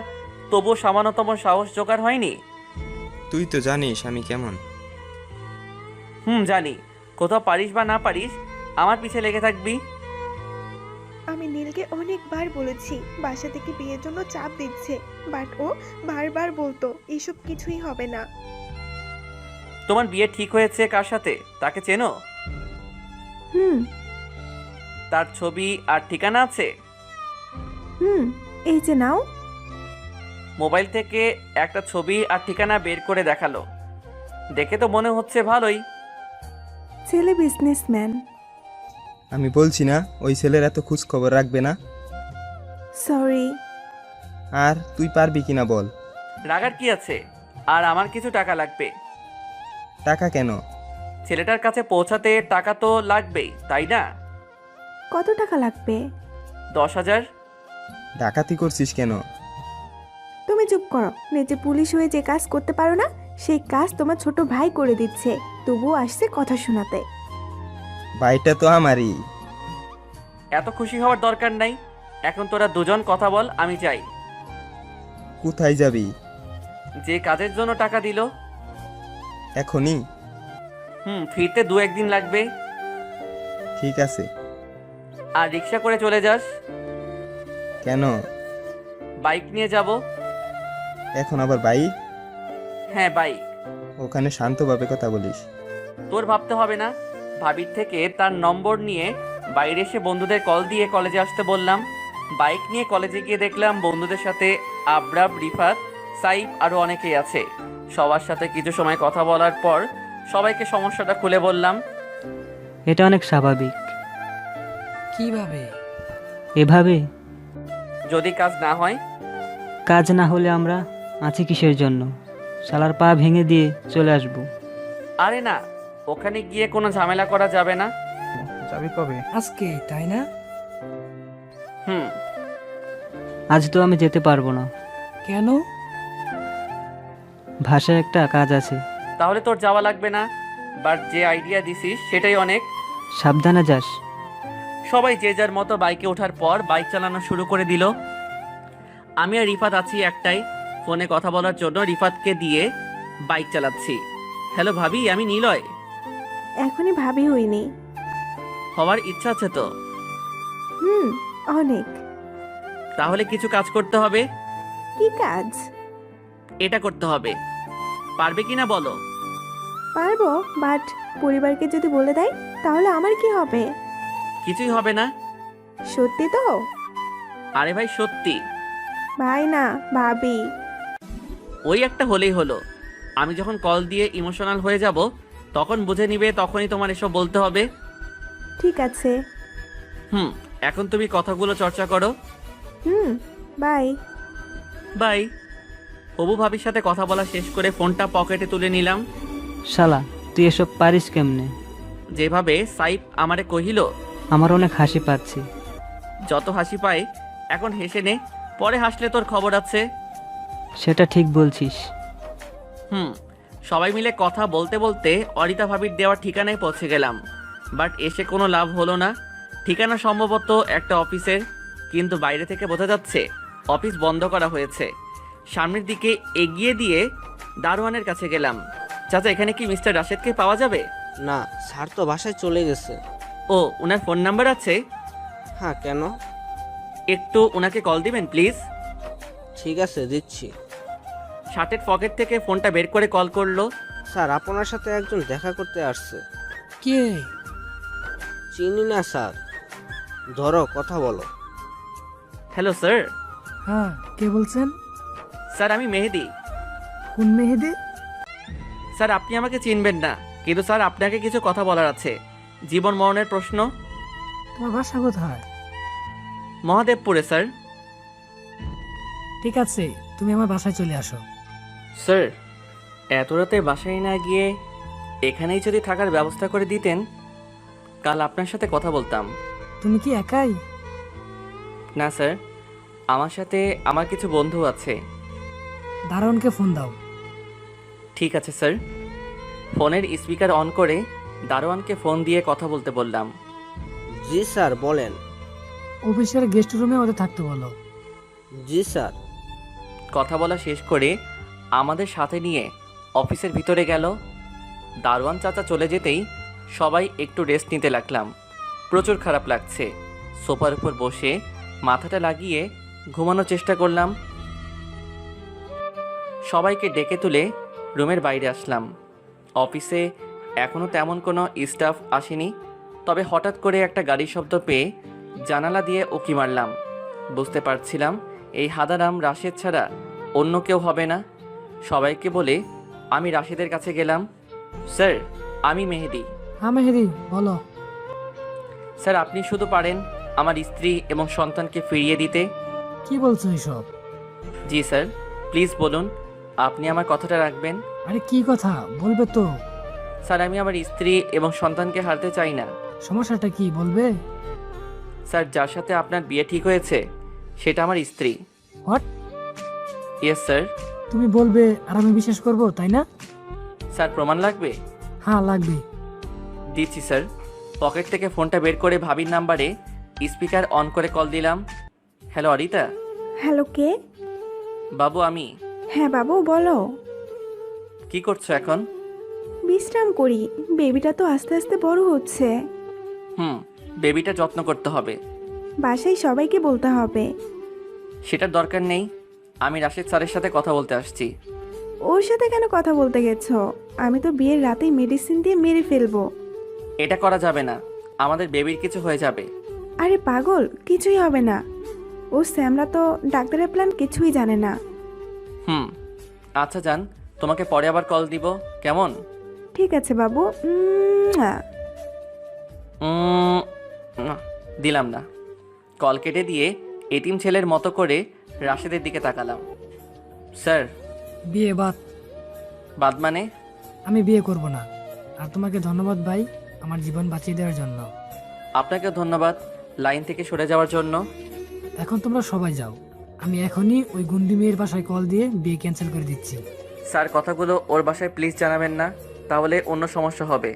তবুও সামান্যতম সাহস জোগাড় হয়নি। তুই তো জানিস আমি কেমন। জানি। কোথাও পারিস বা না পারিস আমার পিছে লেগে থাকবি। আমি নীলকে অনেকবার বলেছি বাসা থেকে বিয়ের জন্য চাপ দিচ্ছে, বাট ও বারবার বলতো এসব কিছুই হবে না। তোমার বিয়ে ঠিক হয়েছে কার সাথে তাকে চেনো? তার ছবি আর ঠিকানা আছে? এই যে নাও। মোবাইল থেকে একটা ছবি আর ঠিকানা বের করে দেখালো। দেখে তো মনে হচ্ছে ভালোই। ছেলে বিজনেসম্যান। আমি বলছি না ওই ছেলের এত খোঁজ খবর রাখবে না। সরি। আর তুই পারবি কিনা বল। রাগার কি আছে, আর আমার কিছু টাকা লাগবে। টাকা কেন? ছেলেটার কাছে পৌঁছাতে টাকা তো লাগবেই, তাই না? কত টাকা লাগবে? 10,000। ডাকাতি করছিস কেন? তুমি চুপ করো। নিজে পুলিশ হয়ে যে কাজ করতে পারো না সেই কাজ তোমার ছোট ভাই করে দিচ্ছে, তবুও আসছে কথা শোনাতে। ভাইটা তো আমারই। এত খুশি হওয়ার দরকার নাই। এখন তোরা দুজন কথা বল, আমি যাই। কোথায় যাবি? যে কাজের জন্য টাকা দিল। এখনই? ফিরতে 2-1 দিন লাগবে। ঠিক আছে। আর রিক্সা করে চলে যাস। কেন? বাইক নিয়ে যাব। এখন আবার বাইক? হ্যাঁ বাইক। ওখানে শান্তভাবে কথা বলিস। তোর ভাবতে হবে না। ভাবির থেকে তার নম্বর নিয়ে বাইরে এসে বন্ধুদের কল দিয়ে কলেজে আসতে বললাম। বাইক নিয়ে কলেজে গিয়ে দেখলাম বন্ধুদের সাথে আবরাব, রিফাত, সাইফ আরও অনেকেই আছে। সবার সাথে কিছু সময় কথা বলার পর সবাইকে সমস্যাটা খুলে বললাম। এটা অনেক স্বাভাবিক। কিভাবে? এভাবে। যদি কাজ না হয়? কাজ না হলে আমরা আছি কিসের জন্য? শালার পা ভেঙে দিয়ে চলে আসব। আরে না, ওখানে গিয়ে কোনো ঝামেলা করা যাবে না। যাবি কবে? আজকে, তাই না? আজ তো আমি যেতে পারবো না। কেন? ভাষায় একটা কাজ আছে। তাহলে তোর যাওয়া লাগবে না, বাট যে আইডিয়া দিছিস সেটাই অনেক। সাবধানে যাস। সবাই যে যার মতো বাইকে ওঠার পর বাইক চালানো শুরু করে দিল। আমি আর রিফাত আছি একটাই ফোনে কথা বলার জন্য রিফাতকে দিয়ে বাইক চালাচ্ছি। হ্যালো ভাবি, আমি নিলয়। এখনই ভাবি হইনি। হওয়ার ইচ্ছা আছে তো? অনেক। তাহলে কিছু কাজ করতে হবে। কি কাজ? এটা করতে হবে। পারবে কিনা বলো? পারবো, বাট পরিবারকে যদি বলে দেয় তাহলে আমার কি হবে? কিছুই হবে না। সত্যি তো? আরে ভাই সত্যি। ভাই না, ভাবি। ওই একটা হলেই হলো। আমি যখন কল দিয়ে ইমোশনাল হয়ে যাব তখন বুঝে নিবে, তখনই তোমার এসব বলতে হবে। ঠিক আছে। এখন তুমি কথাগুলো চর্চা করো। বাই। বাই। হবু ভাবির সাথে কথা বলা শেষ করে ফোনটা পকেটে তুলে নিলাম। শালা তুই এসব পারিস কেমনে? যেভাবে সাইফ আমারে কহিল, আমার অনেক হাসি পাচ্ছে। যত হাসি পায় এখন হেসে নে, পরে হাসলে তোর খবর আছে। সেটা ঠিক বলছিস। সবাই মিলে কথা বলতে বলতে অরিতা ভাবির দেওয়ার ঠিকানায় পৌঁছে গেলাম, বাট এসে কোনো লাভ হলো না। ঠিকানা সম্ভবত একটা অফিসের, কিন্তু বাইরে থেকে বোঝা যাচ্ছে অফিস বন্ধ করা হয়েছে। সামনের দিকে এগিয়ে দিয়ে দারোয়ানের কাছে গেলাম। চাচা, এখানে কি মিস্টার রাশেদকে পাওয়া যাবে? না, স্যার তো বাসায় চলে গেছে। ও, ওনার ফোন নাম্বার আছে? হ্যাঁ, কেন? একটু ওনাকে কল দিবেন প্লিজ। ঠিক আছে, দিচ্ছি। শার্টের পকেট থেকে ফোনটা বের করে কল করলো। স্যার, আপনার সাথে একজন দেখা করতে আসছে। কে? চিনি না স্যার। ধরো, কথা বলো। Hello sir. হ্যাঁ, কে বলছেন? স্যার, আমি মেহেদি। কোন মেহেদি? স্যার, আপনি আমাকে চিনবেন না, কিন্তু স্যার আপনাকে কিছু কথা বলার আছে। জীবন মরণের প্রশ্ন। তোমার বাসা কোথায়? মহাদেবপুরে স্যার। ঠিক আছে, তুমি আমার বাসায় চলে আসো। স্যার, এত রাতে বাসায় না গিয়ে এখানেই যদি থাকার ব্যবস্থা করে দিতেন, কাল আপনার সাথে কথা বলতাম। তুমি কি একাই? না স্যার, আমার সাথে আমার কিছু বন্ধু আছে। দারোয়ানকে ফোন দাও। ঠিক আছে স্যার। ফোনের স্পিকার অন করে দারোয়ানকে ফোন দিয়ে কথা বলতে বললাম। জি স্যার, বলেন। অফিসের গেস্ট রুমে ওদের থাকতে বলো। জি স্যার। কথা বলা শেষ করে আমাদের সাথে নিয়ে অফিসের ভিতরে গেল। দারোয়ান চাচা চলে যেতেই সবাই একটু রেস্ট নিতে লাগলাম। প্রচুর খারাপ লাগছে। সোফার উপর বসে মাথাটা লাগিয়ে ঘুমানোর চেষ্টা করলাম। সবাইকে ডেকে তুলে রুমের বাইরে আসলাম। অফিসে এখনও তেমন কোনো স্টাফ আসেনি, তবে হঠাৎ করে একটা গাড়ির শব্দ পেয়ে জানালা দিয়ে উকি মারলাম। বুঝতে পারছিলাম এই হাদারাম রাশেদ ছাড়া অন্য কেউ হবে না। সবাইকে বলে আমি রাশেদের কাছে গেলাম। স্যার, আমি মেহেদি। হ্যাঁ মেহেদি, বলো। স্যার, আপনি শুধু পারেন আমার স্ত্রী এবং সন্তানকে ফিরিয়ে দিতে। কি বলছো এসব? জি স্যার, প্লিজ বলুন, আপনি আমার কথাটা রাখবেন। আরে কি কথা বলবে তো? স্যার, আমি আমার স্ত্রী এবং সন্তানকে হারতে চাই না। সমস্যাটা কি বলবে? স্যার, যার সাথে আপনার বিয়ে ঠিক হয়েছে সেটা আমার স্ত্রী। হোয়াট? Yes sir. তুমি বলবে আর আমি বিশ্বাস করব, তাই না? স্যার, প্রমাণ লাগবে? হ্যাঁ, লাগবে। দিচ্ছি স্যার। পকেট থেকে ফোনটা বের করে ভাবির নাম্বারে স্পিকার অন করে কল দিলাম। হ্যালো অরিতা। হ্যালো, কে? বাবু, আমি। হ্যাঁ বাবু, বলো। কি করছো এখন? বিশ্রাম করি, বেবিটা তো আস্তে আস্তে বড় হচ্ছে। বেবিটা যত্ন করতে হবে। বাসায় সবাইকে বলতে হবে। সেটার দরকার নেই, আমি রাশেদ স্যারের সাথে কথা বলতে আসছি। ওর সাথে কেন কথা বলতে গেছো? আমি তো বিয়ের রাতেই মেডিসিন দিয়ে মেরে ফেলবো। এটা করা যাবে না, আমাদের বেবির কিছু হয়ে যাবে। আরে পাগল, কিছুই হবে না। ও স্যামরা তো ডাক্তারের প্ল্যান কিছুই জানে না। আচ্ছা যান, তোমাকে পরে আবার কল দিব, কেমন? ঠিক আছে বাবু। দিলাম না। কল কেটে দিয়ে এতিম ছেলের মতো করে রাশেদের দিকে তাকালাম। স্যার, বিয়ে বাদ। বাদ মানে? আমি বিয়ে করব না। আর তোমাকে ধন্যবাদ ভাই, আমার জীবন বাঁচিয়ে দেওয়ার জন্য। আপনাকে ধন্যবাদ লাইন থেকে সরে যাওয়ার জন্য। এখন তোমরা সবাই যাও, আমি এখনই ওই গুন্ডি মেয়ের বাসায় কল দিয়ে বিয়ে ক্যান্সেল করে দিচ্ছি। স্যার, কথাগুলো ওর বাসায় প্লিজ জানাবেন না, তাহলে অন্য সমস্যা হবে।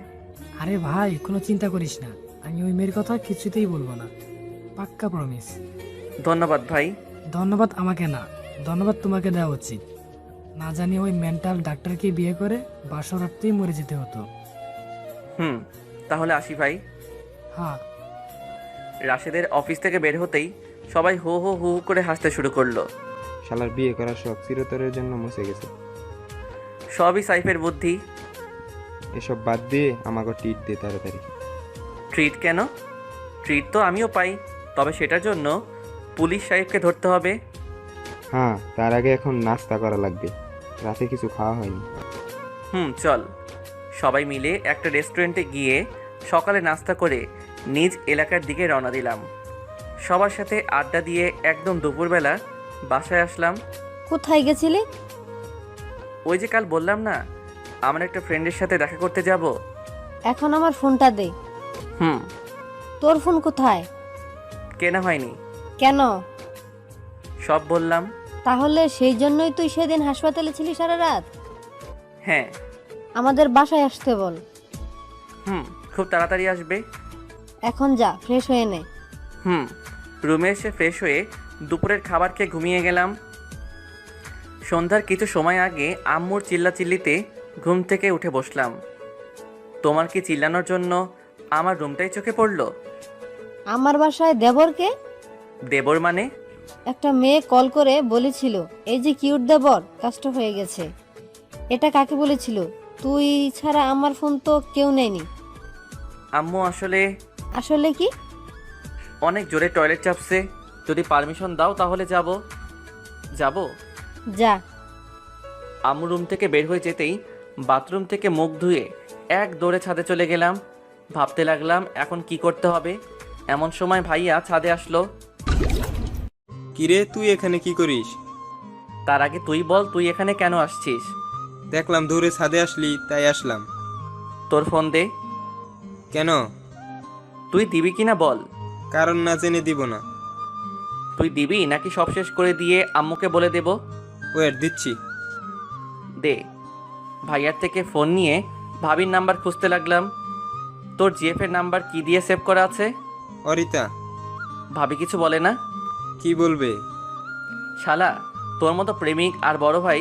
আরে ভাই, কোনো চিন্তা করিস না, আমি ওই মেয়ের কথা কিছুতেই বলবো না, পাক্কা প্রমিস। ধন্যবাদ ভাই। ধন্যবাদ আমাকে না, ধন্যবাদ তোমাকে দেওয়া উচিত। না জানি ওই মেন্টাল ডাক্তারকে বিয়ে করে বাসরাতেই মরে যেতে হতো। তাহলে আসি ভাই। হ্যাঁ। রাশেদের অফিস থেকে বের হতেই সবাই হো হো হু করে হাসতে শুরু করলো। শালার বিয়ে করার শখ চিরতরের জন্য মুছে গেছে। সবই সাইফের বুদ্ধি। এসব বাদ দিয়ে আমাকে ট্রিট দে তাড়াতাড়ি। ট্রিট কেন? ট্রিট তো আমিও পাই, তবে সেটার জন্য পুলিশ সাহেবকে ধরতে হবে। হ্যাঁ, তার আগে এখন নাস্তা করা লাগবে, রাতে কিছু খাওয়া হয়নি। চল। সবাই মিলে একটা রেস্টুরেন্টে গিয়ে সকালে নাস্তা করে নিজ এলাকার দিকে রওনা দিলাম। সবার সাথে আড্ডা দিয়ে একদম দুপুরবেলা বাসায় আসলাম। কোথায় গেছিলি? ওই যে কাল বললাম না, আমার একটা ফ্রেন্ডের সাথে দেখা করতে যাব। এখন আমার ফোনটা দে। তোর ফোন কোথায়? কেনা হয়নি। কেন? সব বললাম। তাহলে সেই জন্যই তুই সেদিন হাসপাতালে ছিলি সারা রাত? হ্যাঁ। আমাদের বাসায় আসতে বল। খুব তাড়াতাড়ি আসবে। এখন যা ফ্রেশ হয়ে নে। রুমে এসে ফ্রেশ হয়ে দুপুরের খাবার খেয়ে ঘুমিয়ে গেলাম। সন্ধ্যার কিছু সময় আগে আম্মুর চিল্লাচিল্লিতে ঘুম থেকে উঠে বসলাম। তোমার কি চিল্লানোর জন্য আমার রুমটাই চোখে পড়লো? আমার বাসায় দেবরকে? দেবর মানে? একটা মেয়ে কল করে বলেছিল এই যে কিউট দেবর কাজটা হয়ে গেছে। এটা কাকে বলেছিল? তুই ছাড়া আমার ফোন তো কেউ নেয়নি। আম্মু আসলে আসলে কি? অনেক জোরে টয়লেট চাপছে, যদি পারমিশন দাও তাহলে যাব। যা। আম্মু রুম থেকে বের হয়ে যেতেই বাথরুম থেকে মুখ ধুয়ে এক দৌড়ে ছাদে চলে গেলাম। ভাবতে লাগলাম এখন কি করতে হবে। এমন সময় ভাইয়া ছাদে আসলো। কিরে, তুই এখানে কি করিস? তার আগে তুই বল, তুই এখানে কেন আসছিস? দেখলাম দূরে ছাদে আসলি, তাই আসলাম। তোর ফোন দে। কেন? তুই দিবি কিনা বল। কারণ না জেনে দিব না। তুই দিবি নাকি সব শেষ করে দিয়ে আম্মুকে বলে দেব? ওয়েট, দিচ্ছি। দে। ভাইয়ার থেকে ফোন নিয়ে ভাবির নাম্বার খুঁজতে লাগলাম। তোর জিএফ এর নাম্বার কি দিয়ে সেভ করা আছে? অরিতা। ভাবি কিছু বলে না? কি বলবে? শালা, তোর মতো প্রেমিক আর বড় ভাই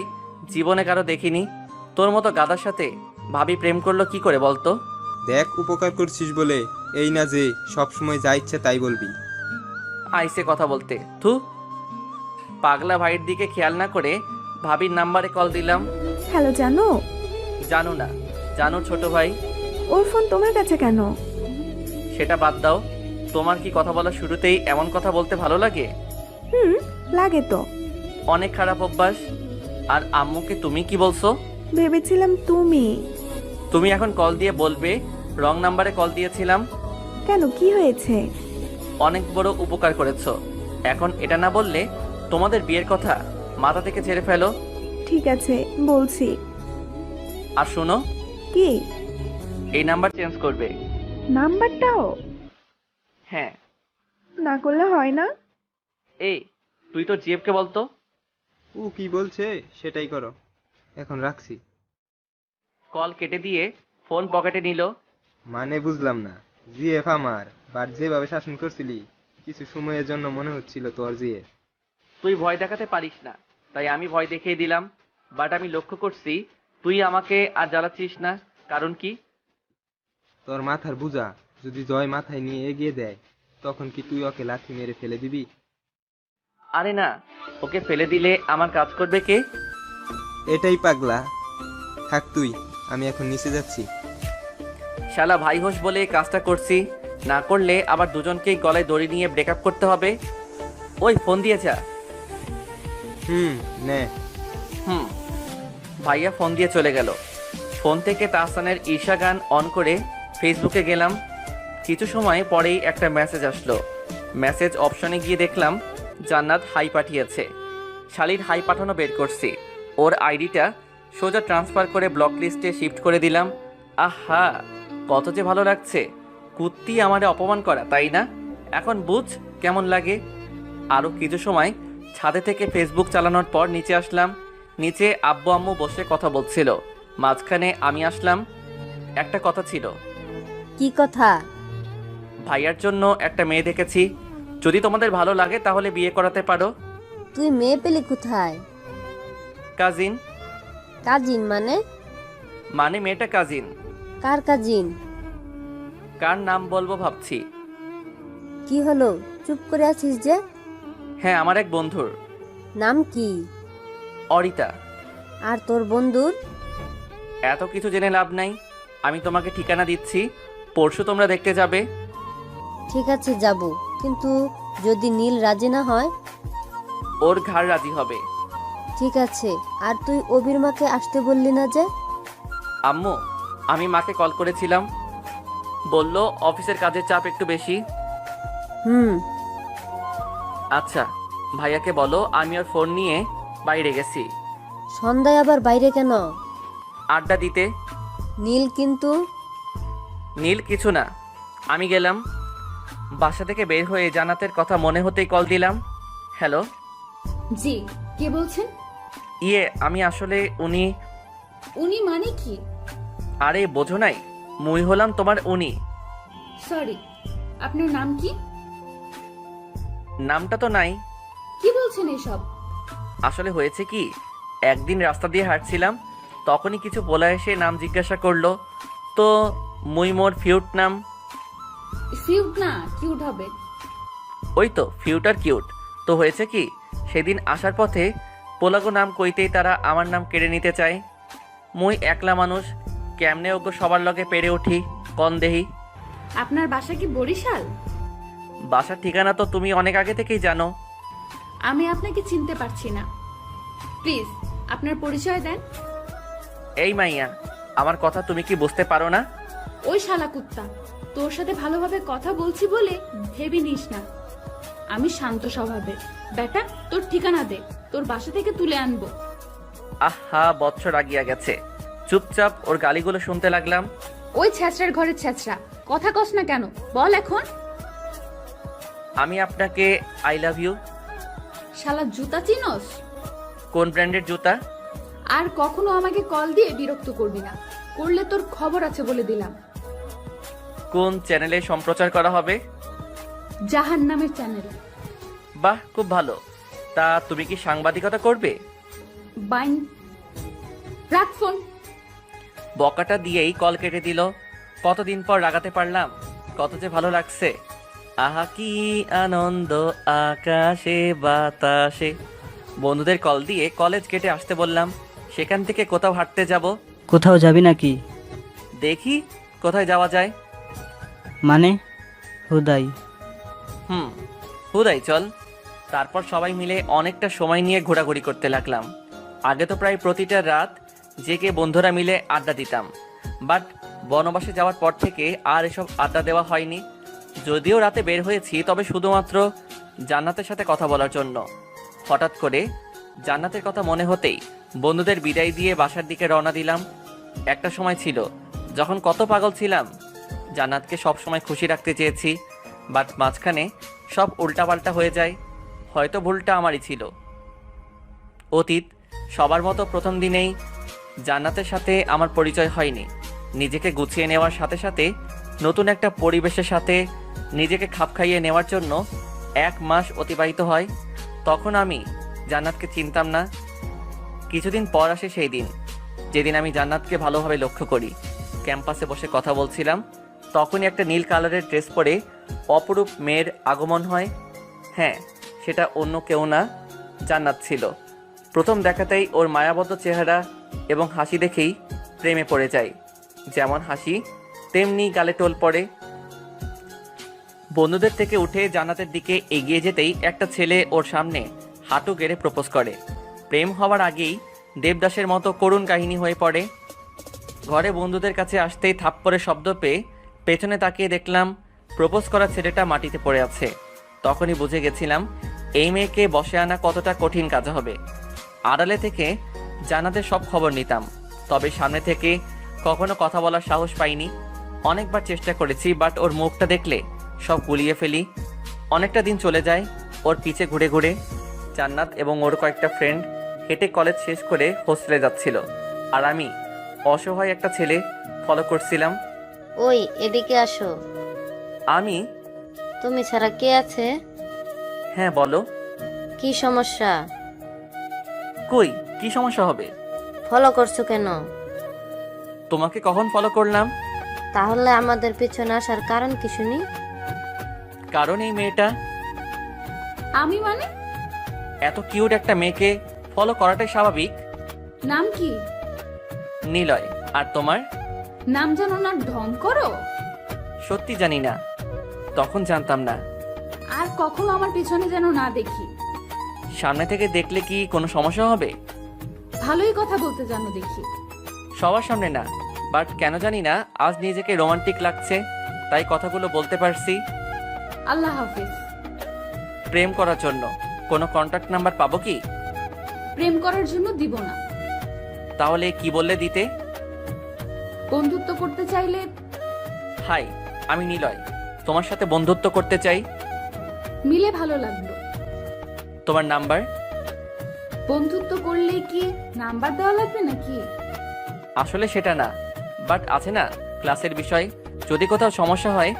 জীবনে কারো দেখিনি। তোর মতো গাদার সাথে ভাবি প্রেম করলো কি করে বলতো? দেখ, উপকার করছিস বলে এই না যে সব সময় যা ইচ্ছে তাই বলবি। আইসে কথা বলতে থু। পাগলা ভাইয়ের দিকে খেয়াল না করে ভাবির নাম্বারে কল দিলাম। হ্যালো জানো? জানো না, জানো ছোট ভাই। ওর ফোন তোমার কাছে কেন? সেটা বাদ দাও। তোমার কি কথা বলার শুরুতেই এমন কথা বলতে ভালো লাগে? লাগে তো। অনেক খারাপ অভ্যাস। আর আম্মুকে তুমি কি বলছো? ভেবেছিলাম তুমি। তুমি এখন কল দিয়ে বলবে রং নাম্বারে কল দিয়েছিলাম। কেন, কি হয়েছে? অনেক বড় উপকার করেছো। এখন এটা না বললে তোমাদের বিয়ের কথা মাথা থেকে ঝেড়ে ফেলো। ঠিক আছে, বলছি। আর শোনো, কি? এই নাম্বার চেঞ্জ করবে। নাম্বারটাও? হ্যাঁ। না করলে হয় না? এই, তুই তো জিএফকে বলতো। ও কি বলছে সেটাই করো। এখন রাখছি। কল কেটে দিয়ে ফোন পকেটে নিল। মানে বুঝলাম না। জিএফ আমার, বাট যেভাবে শাসন করছিলি কিছু সময়ের জন্য মনে হচ্ছিল তোর জিএফ। তুই ভয় দেখাতে পারিস না, তাই আমি ভয় দেখিয়ে দিলাম। বাট আমি লক্ষ্য করছি তুই আমাকে আর জ্বালাচ্ছিস না। কারণ কি? তোর মাথার বুঝা যদি জয় মাথায় নিয়ে এগিয়ে দেয়, তখন কি তুই ওকে লাথি মেরে ফেলে দিবি? আরে না, ওকে ফেলে দিলে আমার কাজ করবে কে? এটাই পাগলা। থাক তুই, আমি এখন নিচে যাচ্ছি। শালা ভাই হোস বলে কাজটা করছি, না করলে আবার দুজনকেই গলায় দড়ি নিয়ে ব্রেকআপ করতে হবে। ওই ফোন দিয়ে যা। নে। ভাইয়া ফোন দিয়ে চলে গেল। ফোন থেকে তাহসানের ঈশা গান অন করে ফেসবুকে গেলাম। কিছু সময় পরেই একটা মেসেজ আসলো। মেসেজ অপশনে গিয়ে দেখলাম জান্নাত হাই পাঠিয়েছে। শালির হাই পাঠানো বের করছি। ওর আইডিটা সোজা ট্রান্সফার করে ব্লক লিস্টে শিফট করে দিলাম। আহা, কত যে ভালো লাগছে। কুত্তি আমারে অপমান করা, তাই না? এখন বুঝ কেমন লাগে। আরও কিছু সময় ছাদে থেকে ফেসবুক চালানোর পর নিচে আসলাম। নিচে আব্বু আম্মু বসে কথা বলছিল, মাঝখানে আমি আসলাম। একটা কথা ছিল। কি কথা? ভাইয়ার জন্য একটা মেয়ে দেখেছি, যদি তোমাদের ভালো লাগে তাহলে বিয়ে করাতে পারো। তুই মেয়ে পেলি কোথায়? কাজিন। কাজিন মানে? মানে মেয়েটা কাজিন। কার কাজিন? কার নাম বলবো ভাবছি। কি হলো, চুপ করে আছিস যে? হ্যাঁ, আমার এক বন্ধুর। নাম কি? অরিতা। আর তোর বন্ধুর? এত কিছু জেনে লাভ নাই, আমি তোমাকে ঠিকানা দিচ্ছি, পরশু তোমরা দেখতে যাবে। ঠিক আছে, যাব, কিন্তু যদি নীল রাজি না হয়? ওর ঘাড় রাজি হবে। ঠিক আছে। আর তুই অবির মাকে আসতে বললি না যে? আম্মু, আমি মাকে কল করেছিলাম, বলল অফিসের কাজের চাপ একটু বেশি। আচ্ছা, ভাইয়াকে বলো আমি ওর ফোন নিয়ে বাইরে গেছি। সন্ধ্যায় আবার বাইরে কেন? আড্ডা দিতে। নীল কিন্তু? নীল কিছু না, আমি গেলাম। বাসা থেকে বের হয়ে জান্নাতের কথা মনে হতেই কল দিলাম। হ্যালো। জি, কে বলছেন? আমি আসলে উনি মানে কি? আরে বোঝো নাই, মুই হলাম তোমার উনি। সরি, আপনার নাম কি? নামটা তো নাই। কি বলছেন এসব? আসলে হয়েছে কি, একদিন রাস্তা দিয়ে হাঁটছিলাম, তখনই কিছু পোলা এসে নাম জিজ্ঞাসা করলো, তো মুই মোর ফিউট নাম। ফিউট না, কিউট হবে। ওই তো ফিউট আর কিউট। তো হয়েছে কি, সেদিন আসার পথে পোলাগো নাম কইতেই তারা আমার নাম কেড়ে নিতে চায়। মুই একলা মানুষ, কেমনে ওগো সবার লগে পেরে উঠি কন দেহি। আপনার বাসা কি বরিশাল? বাসার ঠিকানা তো তুমি অনেক আগে থেকেই জানো। আমি আপনাকে চিনতে পারছি না, প্লিজ আপনার পরিচয় দেন। এই মাইয়া, আমার কথা তুমি কি বুঝতে পারো না? ওই শালা কুত্তা, তোর সাথে ভালোভাবে কথা বলছি বলে ভেবে নিস না। আমি শান্ত স্বভাবের বেটা, তোর ঠিকানা দে, তোর বাসা থেকে তুলে আনবো। আহা, বৎসর আগিয়া গেছে, চুপচাপ ওর গালিগুলো শুনতে লাগলাম। ওই ছ্যাঁচড়ার ঘরে ছ্যাঁচড়া, কথা কস না কেন, বল এখন। আমি আপনাকে আই লাভ ইউ। শালা জুতা চিনস? কোন ব্র্যান্ডের জুতা? আর কখনো আমাকে কল দিয়ে বিরক্ত করবি না, করলে তোর খবর আছে বলে দিলাম। কোন চ্যানেলে সম্প্রচার করা হবে? জাহান্নামের চ্যানেল। বাহ, খুব ভালো। তা তুমি কি সাংবাদিকতা করবে? বাইন, রাখ ফোন। বকাটা দিয়েই কল কেটে দিল। কতদিন পর রাগাতে পারলাম, কত যে ভালো লাগছে। আহা কি আনন্দ আকাশে বাতাসে। বন্ধুদের কল দিয়ে কলেজ গেটে আসতে বললাম, সেখান থেকে কোথাও হাঁটতে যাব। কোথাও যাবি নাকি? দেখি কোথায় যাওয়া যায়। মানে হুদাই? হুদাই চল। তারপর সবাই মিলে অনেকটা সময় নিয়ে ঘোরাঘুরি করতে লাগলাম। আগে তো প্রায় প্রতিটা রাত জেগে বন্ধুরা মিলে আড্ডা দিতাম, বাট বনবাসে যাওয়ার পর থেকে আর এসব আড্ডা দেওয়া হয়নি। যদিও রাতে বের হয়েছি, তবে শুধুমাত্র জান্নাতের সাথে কথা বলার জন্য। হঠাৎ করে জান্নাতের কথা মনে হতেই বন্ধুদের বিদায় দিয়ে বাসার দিকে রওনা দিলাম। একটা সময় ছিল যখন কত পাগল ছিলাম, জান্নাতকে সব সময় খুশি রাখতে চেয়েছি, বাট মাঝখানে সব উল্টাপাল্টা হয়ে যায়। হয়তো ভুলটা আমারই ছিল। অতীত, সবার মতো প্রথম দিনেই জান্নাতের সাথে আমার পরিচয় হয়নি। নিজেকে গুছিয়ে নেওয়ার সাথে সাথে নতুন একটা পরিবেশের সাথে নিজেকে খাপ খাইয়ে নেওয়ার জন্য 1 মাস অতিবাহিত হয়। তখন আমি জান্নাতকে চিনতাম না। কিছুদিন পর আসে সেই দিন, যেদিন আমি জান্নাতকে ভালোভাবে লক্ষ্য করি। ক্যাম্পাসে বসে কথা বলছিলাম, তখনই একটা নীল কালারের ড্রেস পরে অপরূপ মেয়ের আগমন হয়। হ্যাঁ, সেটা অন্য কেউ না, জান্নাত ছিল। প্রথম দেখাতেই ওর মায়াবদ্ধ চেহারা এবং হাসি দেখেই প্রেমে পড়ে যায়। যেমন হাসি তেমনি গালে টোল পড়ে। বন্ধুদের থেকে উঠে জান্নাতের দিকে এগিয়ে যেতেই একটা ছেলে ওর সামনে হাঁটু গেড়ে প্রপোজ করে। প্রেম হওয়ার আগেই দেবদাসের মতো করুণ কাহিনী হয়ে পড়ে। ঘরে বন্ধুদের কাছে আসতেই থাপ্পড়ের শব্দ পেয়ে পেছনে তাকিয়ে দেখলাম প্রপোজ করা ছেলেটা মাটিতে পড়ে আছে। তখনই বুঝে গেছিলাম এই মেয়েকে বসে আনা কতটা কঠিন কাজ হবে। আড়ালে থেকে জান্নাতের সব খবর নিতাম, তবে সামনে থেকে কখনো কথা বলার সাহস পাইনি। অনেকবার চেষ্টা করেছি, বাট ওর মুখটা দেখলে সব গুলিয়ে ফেলি। অনেকটা দিন চলে যায় ওর পিছে ঘুরে ঘুরে। জান্নাত এবং ওর কয়েকটা ফ্রেন্ড হেঁটে কলেজ শেষ করে হোস্টেলে যাচ্ছিল, আর আমি অসহায় একটা ছেলে ফলো করছিলাম। ওই এদিকে আসো। আমি? তুমি ছাড়া কে আছে? হ্যাঁ বলো। কি সমস্যা? কই, কি সমস্যা হবে? ফলো করছো কেন? তোমাকে কখন ফলো করলাম? তাহলে আমাদের পিছনে আসার কারণ কি শুনি? কারণ এই মেয়েটা। আমি মানে? এত কিউট একটা মেয়েকে ফলো করাটাই স্বাভাবিক। নাম কি? নিলয়। আর তোমার? নাম জানো না, ঢং করো। সত্যি জানি না, তখন জানতাম না। আর কখনো আমার পিছনে যেন না দেখি। সামনে থেকে দেখলে কি কোনো সমস্যা হবে? ভালোই কথা বলতে জানো দেখি। সবার সামনে না, বাট কেন জানি না আজ নিজেকে রোমান্টিক লাগছে, তাই কথাগুলো বলতে পারছি। আল্লাহ হাফেজ। প্রেম করার জন্য কোনো কন্ট্যাক্ট নাম্বার পাবো কি? প্রেম করার জন্য দিব না। তাহলে কি বললে দিতে? বন্ধুত্ব করতে চাইলে। হাই, আমি নিলয়, তোমার সাথে বন্ধুত্ব করতে চাই। মিলে ভালো লাগলো। তোমার নাম্বার? বন্ধুত্ব করলে কি নাম্বার দেওয়া লাগবে নাকি? আসলে সেটা না, বাট আছে না ক্লাসের বিষয়, যদি কোথাও সমস্যা হয়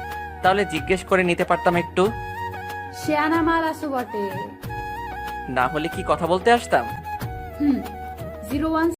তাহলে জিজ্ঞেস করে নিতে পারতাম একটু। শেয়ানা মাল আসো বটে। না হলে কি কথা বলতে আসতাম? 01